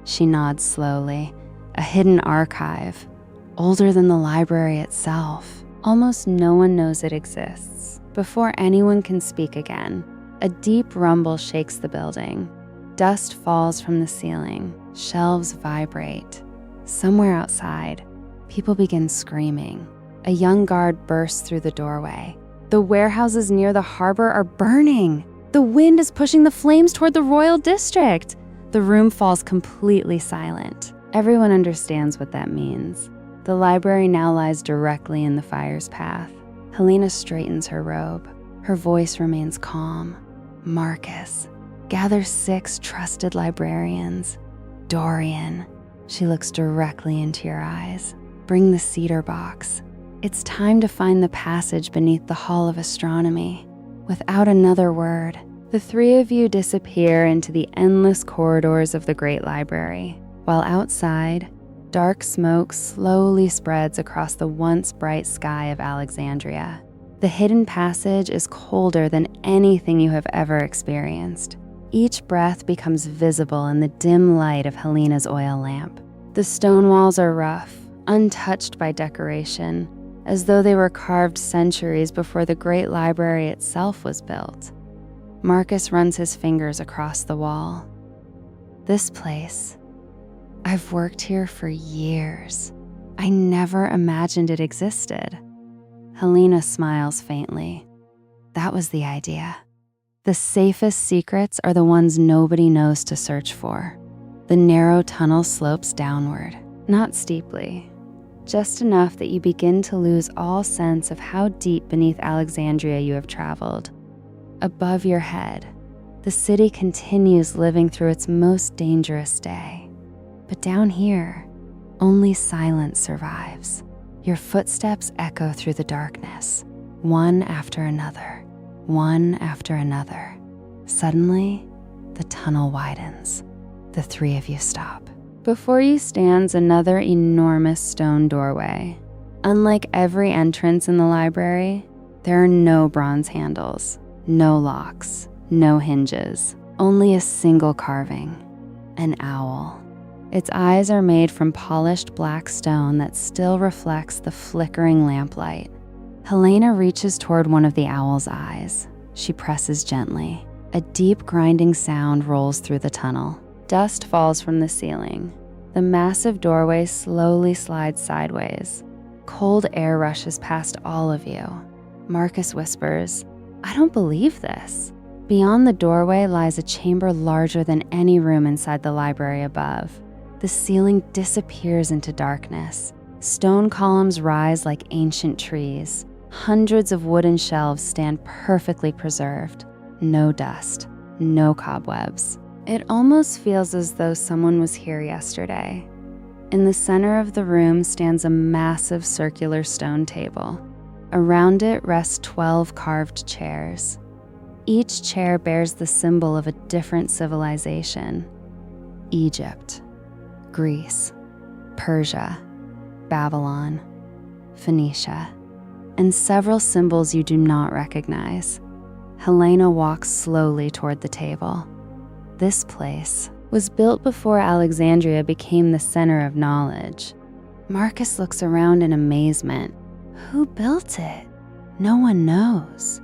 She nods slowly. A hidden archive, older than the library itself. Almost no one knows it exists. Before anyone can speak again, a deep rumble shakes the building. Dust falls from the ceiling. Shelves vibrate. Somewhere outside, people begin screaming. A young guard bursts through the doorway. The warehouses near the harbor are burning. The wind is pushing the flames toward the royal district. The room falls completely silent. Everyone understands what that means. The library now lies directly in the fire's path. Helena straightens her robe. Her voice remains calm. Marcus, gather 6 trusted librarians. Dorian, she looks directly into your eyes. Bring the cedar box. It's time to find the passage beneath the Hall of Astronomy. Without another word, the 3 of you disappear into the endless corridors of the Great Library, while outside, dark smoke slowly spreads across the once bright sky of Alexandria. The hidden passage is colder than anything you have ever experienced. Each breath becomes visible in the dim light of Helena's oil lamp. The stone walls are rough, untouched by decoration, as though they were carved centuries before the Great Library itself was built. Marcus runs his fingers across the wall. This place, I've worked here for years. I never imagined it existed. Helena smiles faintly. That was the idea. The safest secrets are the ones nobody knows to search for. The narrow tunnel slopes downward, not steeply, just enough that you begin to lose all sense of how deep beneath Alexandria you have traveled. Above your head, the city continues living through its most dangerous day. But down here, only silence survives. Your footsteps echo through the darkness, one after another. one after another. Suddenly, the tunnel widens. The three of you stop. Before you stands another enormous stone doorway. Unlike every entrance in the library, there are no bronze handles, no locks, no hinges, only a single carving, an owl. Its eyes are made from polished black stone that still reflects the flickering lamplight. Helena reaches toward one of the owl's eyes. She presses gently. A deep grinding sound rolls through the tunnel. Dust falls from the ceiling. The massive doorway slowly slides sideways. Cold air rushes past all of you. Marcus whispers, "I don't believe this." Beyond the doorway lies a chamber larger than any room inside the library above. The ceiling disappears into darkness. Stone columns rise like ancient trees. Hundreds of wooden shelves stand perfectly preserved. No dust, no cobwebs. It almost feels as though someone was here yesterday. In the center of the room stands a massive circular stone table. Around it rest 12 carved chairs. Each chair bears the symbol of a different civilization. Egypt, Greece, Persia, Babylon, Phoenicia, and several symbols you do not recognize. Helena walks slowly toward the table. This place was built before Alexandria became the center of knowledge. Marcus looks around in amazement. Who built it? No one knows.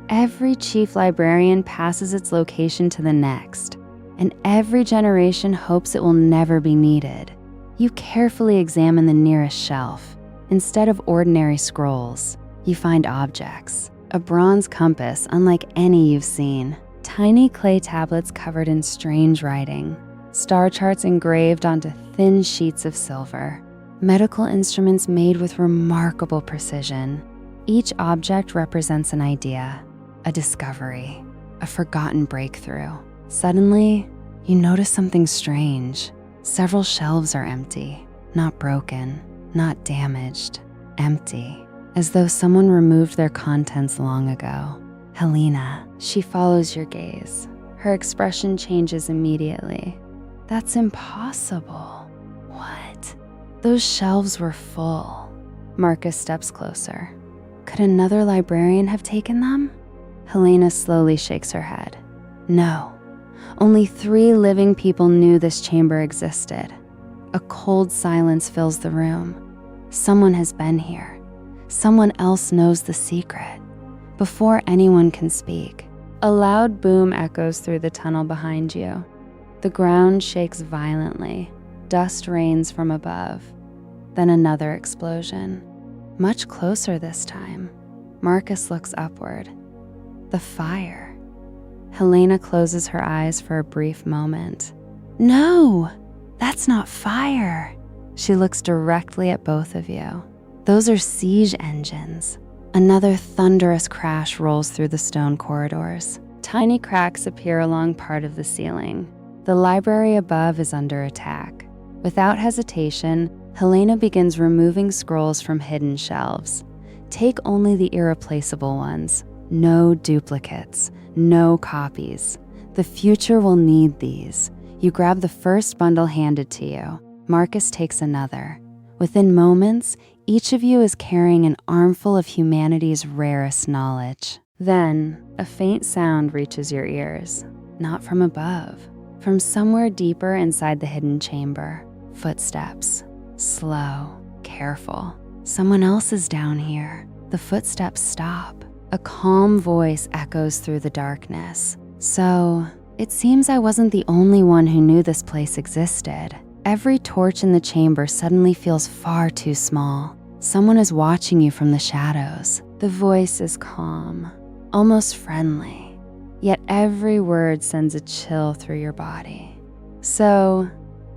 Every chief librarian passes its location to the next, and every generation hopes it will never be needed. You carefully examine the nearest shelf. Instead of ordinary scrolls, you find objects. A bronze compass unlike any you've seen. Tiny clay tablets covered in strange writing. Star charts engraved onto thin sheets of silver. Medical instruments made with remarkable precision. Each object represents an idea, a discovery, a forgotten breakthrough. Suddenly, you notice something strange. Several shelves are empty, not broken, not damaged, empty, as though someone removed their contents long ago. Helena, she follows your gaze. Her expression changes immediately. That's impossible. What? Those shelves were full. Marcus steps closer. Could another librarian have taken them? Helena slowly shakes her head. No. Only 3 living people knew this chamber existed. A cold silence fills the room. Someone has been here. Someone else knows the secret. Before anyone can speak, a loud boom echoes through the tunnel behind you. The ground shakes violently. Dust rains from above. Then another explosion. Much closer this time. Marcus looks upward. The fire. Helena closes her eyes for a brief moment. No, that's not fire. She looks directly at both of you. Those are siege engines. Another thunderous crash rolls through the stone corridors. Tiny cracks appear along part of the ceiling. The library above is under attack. Without hesitation, Helena begins removing scrolls from hidden shelves. Take only the irreplaceable ones. No duplicates, no copies. The future will need these. You grab the first bundle handed to you. Marcus takes another. Within moments, each of you is carrying an armful of humanity's rarest knowledge. Then, a faint sound reaches your ears. Not from above, from somewhere deeper inside the hidden chamber. Footsteps. Slow, careful. Someone else is down here. The footsteps stop. A calm voice echoes through the darkness. So, it seems I wasn't the only one who knew this place existed. Every torch in the chamber suddenly feels far too small. Someone is watching you from the shadows. The voice is calm, almost friendly. Yet every word sends a chill through your body. So,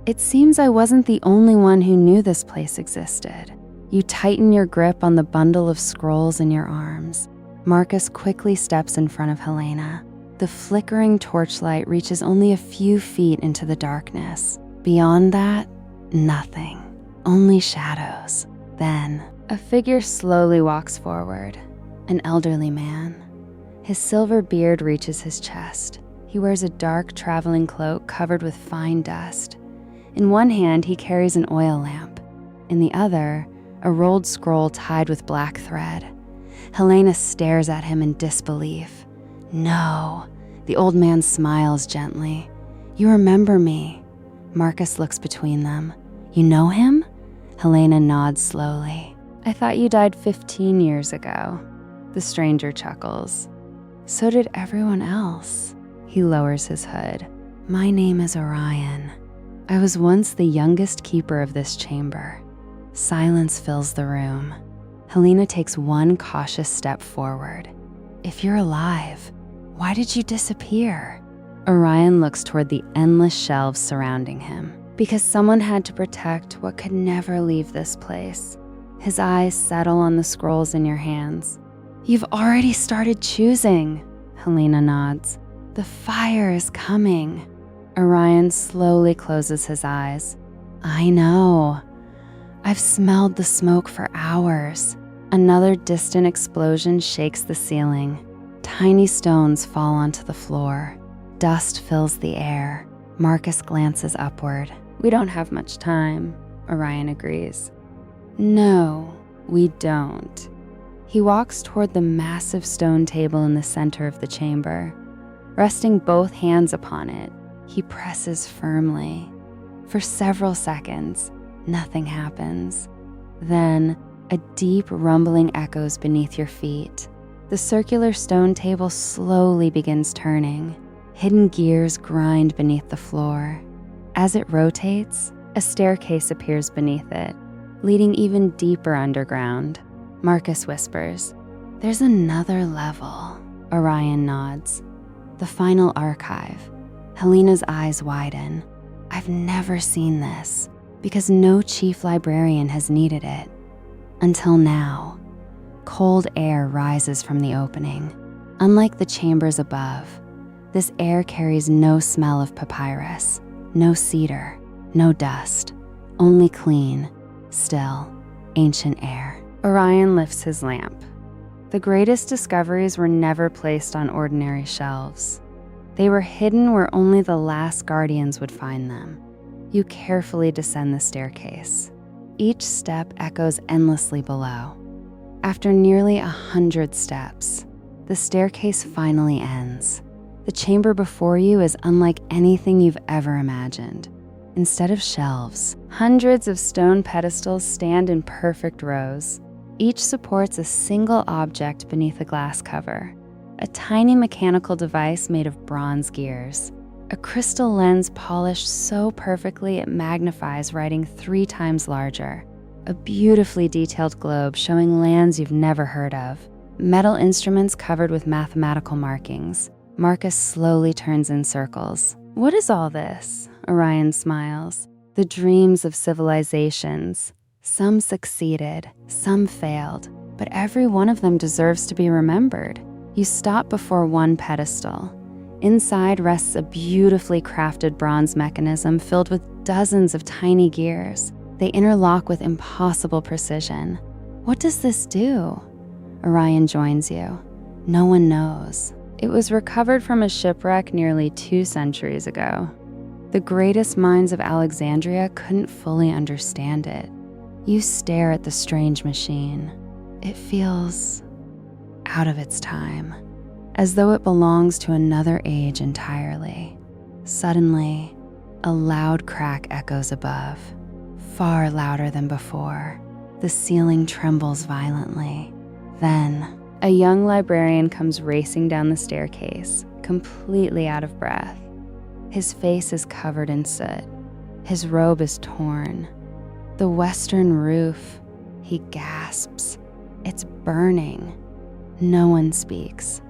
it seems I wasn't the only one who knew this place existed. You tighten your grip on the bundle of scrolls in your arms. Marcus quickly steps in front of Helena. The flickering torchlight reaches only a few feet into the darkness. Beyond that, nothing. Only shadows. Then, a figure slowly walks forward. An elderly man. His silver beard reaches his chest. He wears a dark traveling cloak covered with fine dust. In one hand, he carries an oil lamp. In the other, a rolled scroll tied with black thread. Helena stares at him in disbelief. No, the old man smiles gently. You remember me. Marcus looks between them. You know him? Helena nods slowly. I thought you died 15 years ago. The stranger chuckles. So did everyone else. He lowers his hood. My name is Orion. I was once the youngest keeper of this chamber. Silence fills the room. Helena takes one cautious step forward. If you're alive, why did you disappear? Orion looks toward the endless shelves surrounding him. Because someone had to protect what could never leave this place. His eyes settle on the scrolls in your hands. You've already started choosing. Helena nods. The fire is coming. Orion slowly closes his eyes. I know. I've smelled the smoke for hours. Another distant explosion shakes the ceiling. Tiny stones fall onto the floor. Dust fills the air. Marcus glances upward. We don't have much time, Orion agrees. No, we don't. He walks toward the massive stone table in the center of the chamber. Resting both hands upon it, he presses firmly. For several seconds, nothing happens. Then, a deep rumbling echoes beneath your feet. The circular stone table slowly begins turning. Hidden gears grind beneath the floor. As it rotates, a staircase appears beneath it, leading even deeper underground. Marcus whispers, There's another level. Orion nods. The final archive. Helena's eyes widen. I've never seen this, because no chief librarian has needed it. Until now. Cold air rises from the opening. Unlike the chambers above, this air carries no smell of papyrus, no cedar, no dust, only clean, still, ancient air. Orion lifts his lamp. The greatest discoveries were never placed on ordinary shelves. They were hidden where only the last guardians would find them. You carefully descend the staircase. Each step echoes endlessly below. After nearly 100 steps, the staircase finally ends. The chamber before you is unlike anything you've ever imagined. Instead of shelves, hundreds of stone pedestals stand in perfect rows. Each supports a single object beneath a glass cover. A tiny mechanical device made of bronze gears. A crystal lens polished so perfectly it magnifies writing 3 times larger. A beautifully detailed globe showing lands you've never heard of. Metal instruments covered with mathematical markings. Marcus slowly turns in circles. What is all this? Orion smiles. The dreams of civilizations. Some succeeded, some failed, but every one of them deserves to be remembered. You stop before one pedestal. Inside rests a beautifully crafted bronze mechanism filled with dozens of tiny gears. They interlock with impossible precision. What does this do? Orion joins you. No one knows. It was recovered from a shipwreck nearly 2 centuries ago. The greatest minds of Alexandria couldn't fully understand it. You stare at the strange machine. It feels out of its time, as though it belongs to another age entirely. Suddenly, a loud crack echoes above, far louder than before. The ceiling trembles violently. Then, a young librarian comes racing down the staircase, completely out of breath. His face is covered in soot. His robe is torn. The western roof, he gasps. It's burning. No one speaks.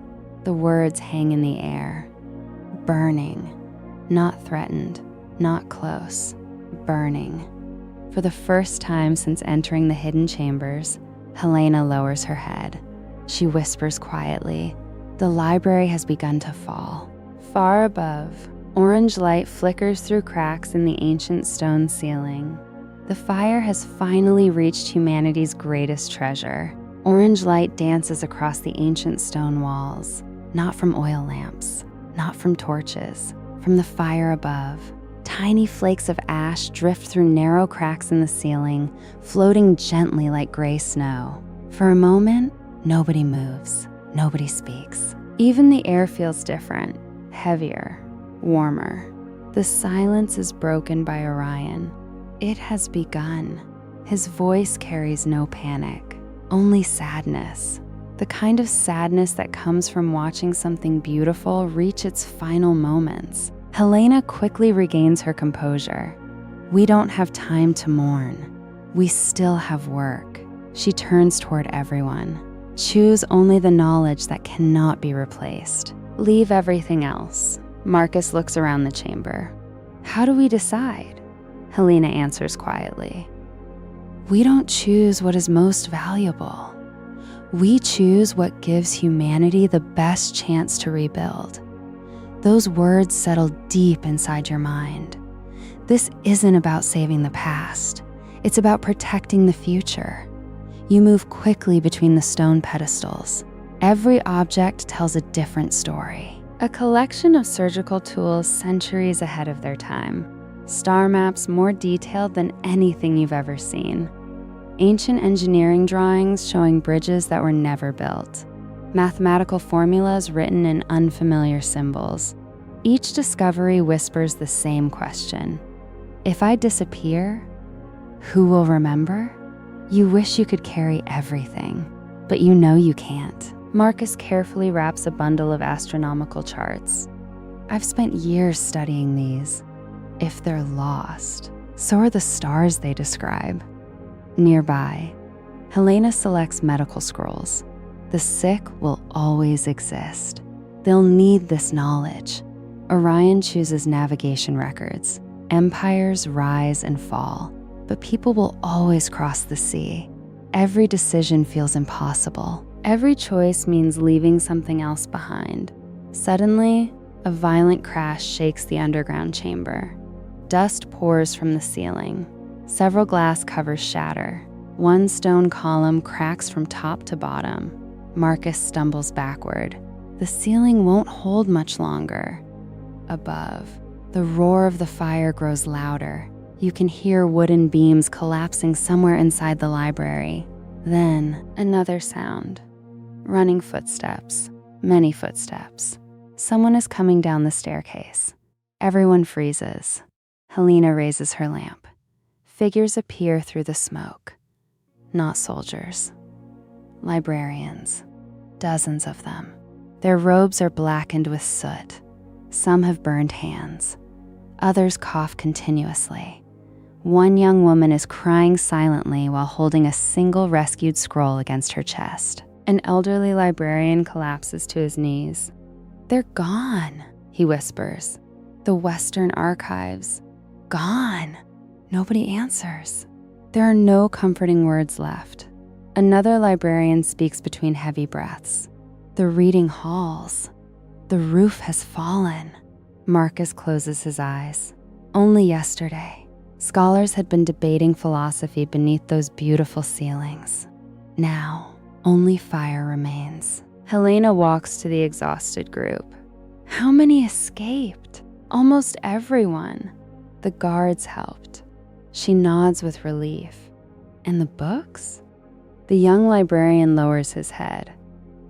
The words hang in the air. Burning. Not threatened, not close. Burning. For the first time since entering the hidden chambers, Helena lowers her head. She whispers quietly, the library has begun to fall. Far above, orange light flickers through cracks in the ancient stone ceiling. The fire has finally reached humanity's greatest treasure. Orange light dances across the ancient stone walls. not from oil lamps, not from torches, from the fire above. Tiny flakes of ash drift through narrow cracks in the ceiling, floating gently like gray snow. For a moment, nobody moves, nobody speaks. Even the air feels different, heavier, warmer. The silence is broken by Orion. It has begun. His voice carries no panic, only sadness. The kind of sadness that comes from watching something beautiful reach its final moments. Helena quickly regains her composure. We don't have time to mourn. We still have work. She turns toward everyone. Choose only the knowledge that cannot be replaced. Leave everything else. Marcus looks around the chamber. How do we decide? Helena answers quietly. We don't choose what is most valuable. We choose what gives humanity the best chance to rebuild. Those words settle deep inside your mind. This isn't about saving the past. It's about protecting the future. You move quickly between the stone pedestals. Every object tells a different story. A collection of surgical tools centuries ahead of their time. Star maps more detailed than anything you've ever seen. Ancient engineering drawings showing bridges that were never built. Mathematical formulas written in unfamiliar symbols. Each discovery whispers the same question. If I disappear, who will remember? You wish you could carry everything, but you know you can't. Marcus carefully wraps a bundle of astronomical charts. I've spent years studying these. If they're lost, so are the stars they describe. Nearby, Helena selects medical scrolls. The sick will always exist. They'll need this knowledge. Orion chooses navigation records. Empires rise and fall, but people will always cross the sea. Every decision feels impossible. Every choice means leaving something else behind. Suddenly, a violent crash shakes the underground chamber. Dust pours from the ceiling. Several glass covers shatter. One stone column cracks from top to bottom. Marcus stumbles backward. The ceiling won't hold much longer. Above, the roar of the fire grows louder. You can hear wooden beams collapsing somewhere inside the library. Then, another sound. Running footsteps. Many footsteps. Someone is coming down the staircase. Everyone freezes. Helena raises her lamp. Figures appear through the smoke. Not soldiers. Librarians. Dozens of them. Their robes are blackened with soot. Some have burned hands. Others cough continuously. One young woman is crying silently while holding a single rescued scroll against her chest. An elderly librarian collapses to his knees. They're gone, he whispers. The Western archives. Gone. Nobody answers. There are no comforting words left. Another librarian speaks between heavy breaths. The reading halls. The roof has fallen. Marcus closes his eyes. Only yesterday, scholars had been debating philosophy beneath those beautiful ceilings. Now, only fire remains. Helena walks to the exhausted group. How many escaped? Almost everyone. The guards helped. She nods with relief. And the books? The young librarian lowers his head.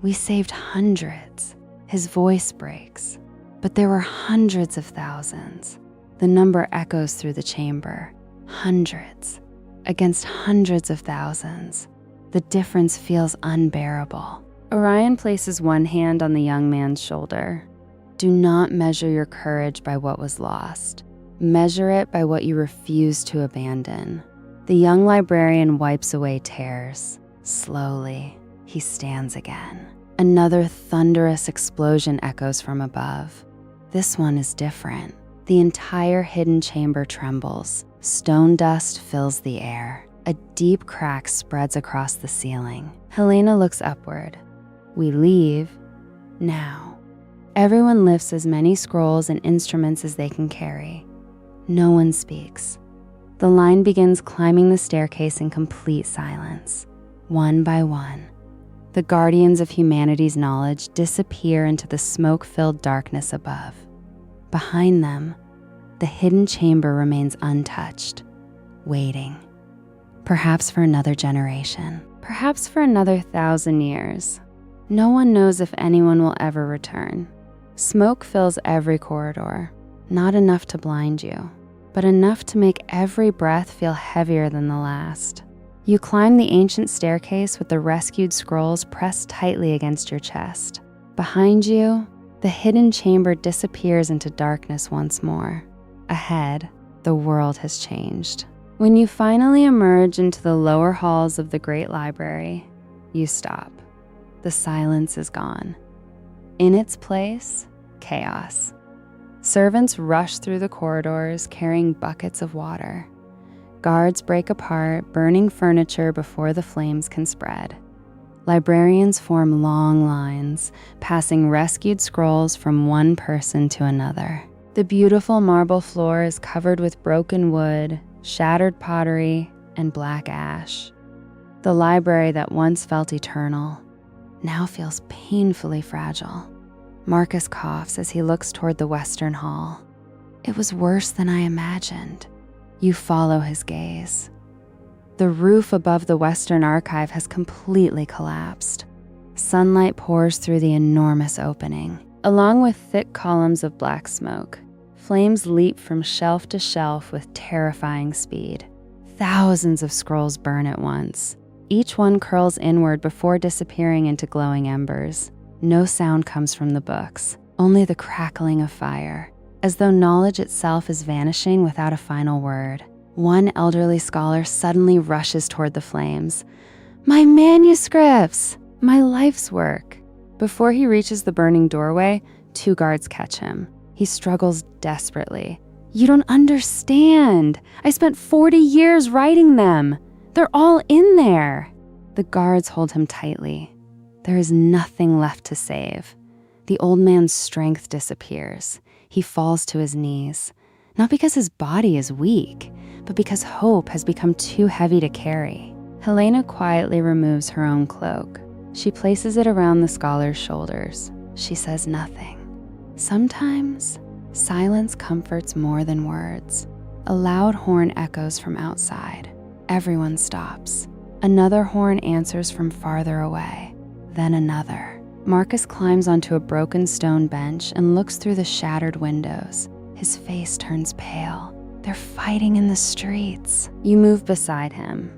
We saved hundreds. His voice breaks. But there were hundreds of thousands. The number echoes through the chamber. Hundreds. Against hundreds of thousands. The difference feels unbearable. Orion places one hand on the young man's shoulder. Do not measure your courage by what was lost. Measure it by what you refuse to abandon. The young librarian wipes away tears. Slowly, he stands again. Another thunderous explosion echoes from above. This one is different. The entire hidden chamber trembles. Stone dust fills the air. A deep crack spreads across the ceiling. Helena looks upward. We leave now. Everyone lifts as many scrolls and instruments as they can carry. No one speaks. The line begins climbing the staircase in complete silence. One by one, The guardians of humanity's knowledge disappear into the smoke-filled darkness above. Behind them, the hidden chamber remains untouched, waiting. Perhaps for another generation, perhaps for another 1,000 years. No one knows if anyone will ever return. Smoke fills every corridor, not enough to blind you, but enough to make every breath feel heavier than the last. You climb the ancient staircase with the rescued scrolls pressed tightly against your chest. Behind you, the hidden chamber disappears into darkness once more. Ahead, the world has changed. When you finally emerge into the lower halls of the Great Library, you stop. The silence is gone. In its place, chaos. Servants rush through the corridors carrying buckets of water. Guards break apart, burning furniture before the flames can spread. Librarians form long lines, passing rescued scrolls from one person to another. The beautiful marble floor is covered with broken wood, shattered pottery, and black ash. The library that once felt eternal now feels painfully fragile. Marcus coughs as he looks toward the western hall. It was worse than I imagined. You follow his gaze. The roof above the Western Archive has completely collapsed. Sunlight pours through the enormous opening. Along with thick columns of black smoke, flames leap from shelf to shelf with terrifying speed. Thousands of scrolls burn at once. Each one curls inward before disappearing into glowing embers. No sound comes from the books, only the crackling of fire, as though knowledge itself is vanishing without a final word. One elderly scholar suddenly rushes toward the flames. "My manuscripts! My life's work!" Before he reaches the burning doorway, 2 guards catch him. He struggles desperately. "You don't understand! I spent 40 years writing them! They're all in there!" The guards hold him tightly. There is nothing left to save. The old man's strength disappears. He falls to his knees, not because his body is weak, but because hope has become too heavy to carry. Helena quietly removes her own cloak. She places it around the scholar's shoulders. She says nothing. Sometimes, silence comforts more than words. A loud horn echoes from outside. Everyone stops. Another horn answers from farther away, then another. Marcus climbs onto a broken stone bench and looks through the shattered windows. His face turns pale. They're fighting in the streets. You move beside him.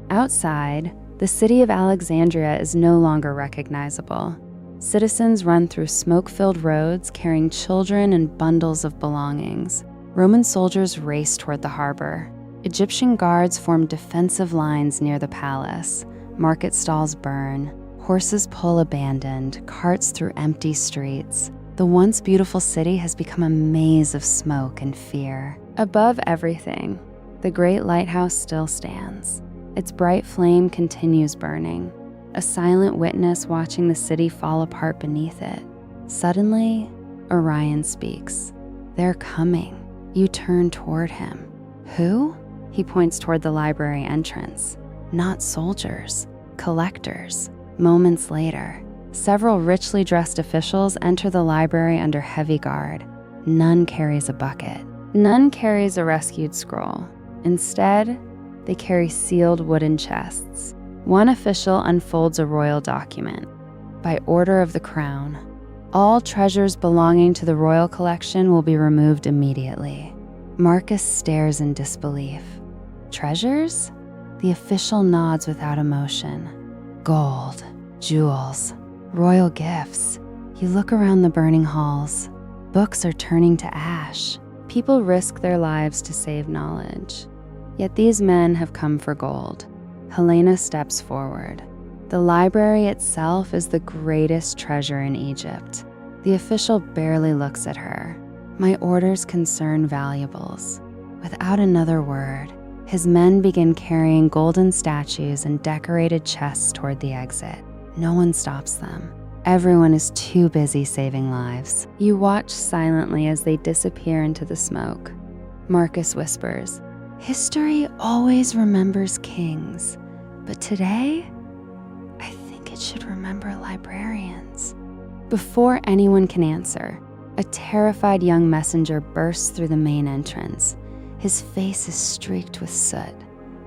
Outside, the city of Alexandria is no longer recognizable. Citizens run through smoke-filled roads carrying children and bundles of belongings. Roman soldiers race toward the harbor. Egyptian guards form defensive lines near the palace. Market stalls burn. Horses pull abandoned, carts through empty streets. The once beautiful city has become a maze of smoke and fear. Above everything, the great lighthouse still stands. Its bright flame continues burning, a silent witness watching the city fall apart beneath it. Suddenly, Orion speaks. "They're coming." You turn toward him. "Who?" He points toward the library entrance. "Not soldiers, collectors." Moments later, several richly dressed officials enter the library under heavy guard. None carries a bucket. None carries a rescued scroll. Instead, they carry sealed wooden chests. One official unfolds a royal document. By order of the crown, all treasures belonging to the royal collection will be removed immediately. Marcus stares in disbelief. Treasures? The official nods without emotion. Gold, jewels, royal gifts. You look around the burning halls. Books are turning to ash. People risk their lives to save knowledge. Yet these men have come for gold. Helena steps forward. The library itself is the greatest treasure in Egypt. The official barely looks at her. "My orders concern valuables." Without another word, his men begin carrying golden statues and decorated chests toward the exit. No one stops them. Everyone is too busy saving lives. You watch silently as they disappear into the smoke. Marcus whispers, "History always remembers kings, but today, I think it should remember librarians. Before anyone can answer, a terrified young messenger bursts through the main entrance. His face is streaked with soot.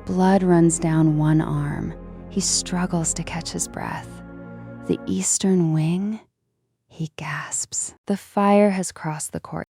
Blood runs down one arm. He struggles to catch his breath. The eastern wing, he gasps. The fire has crossed the court.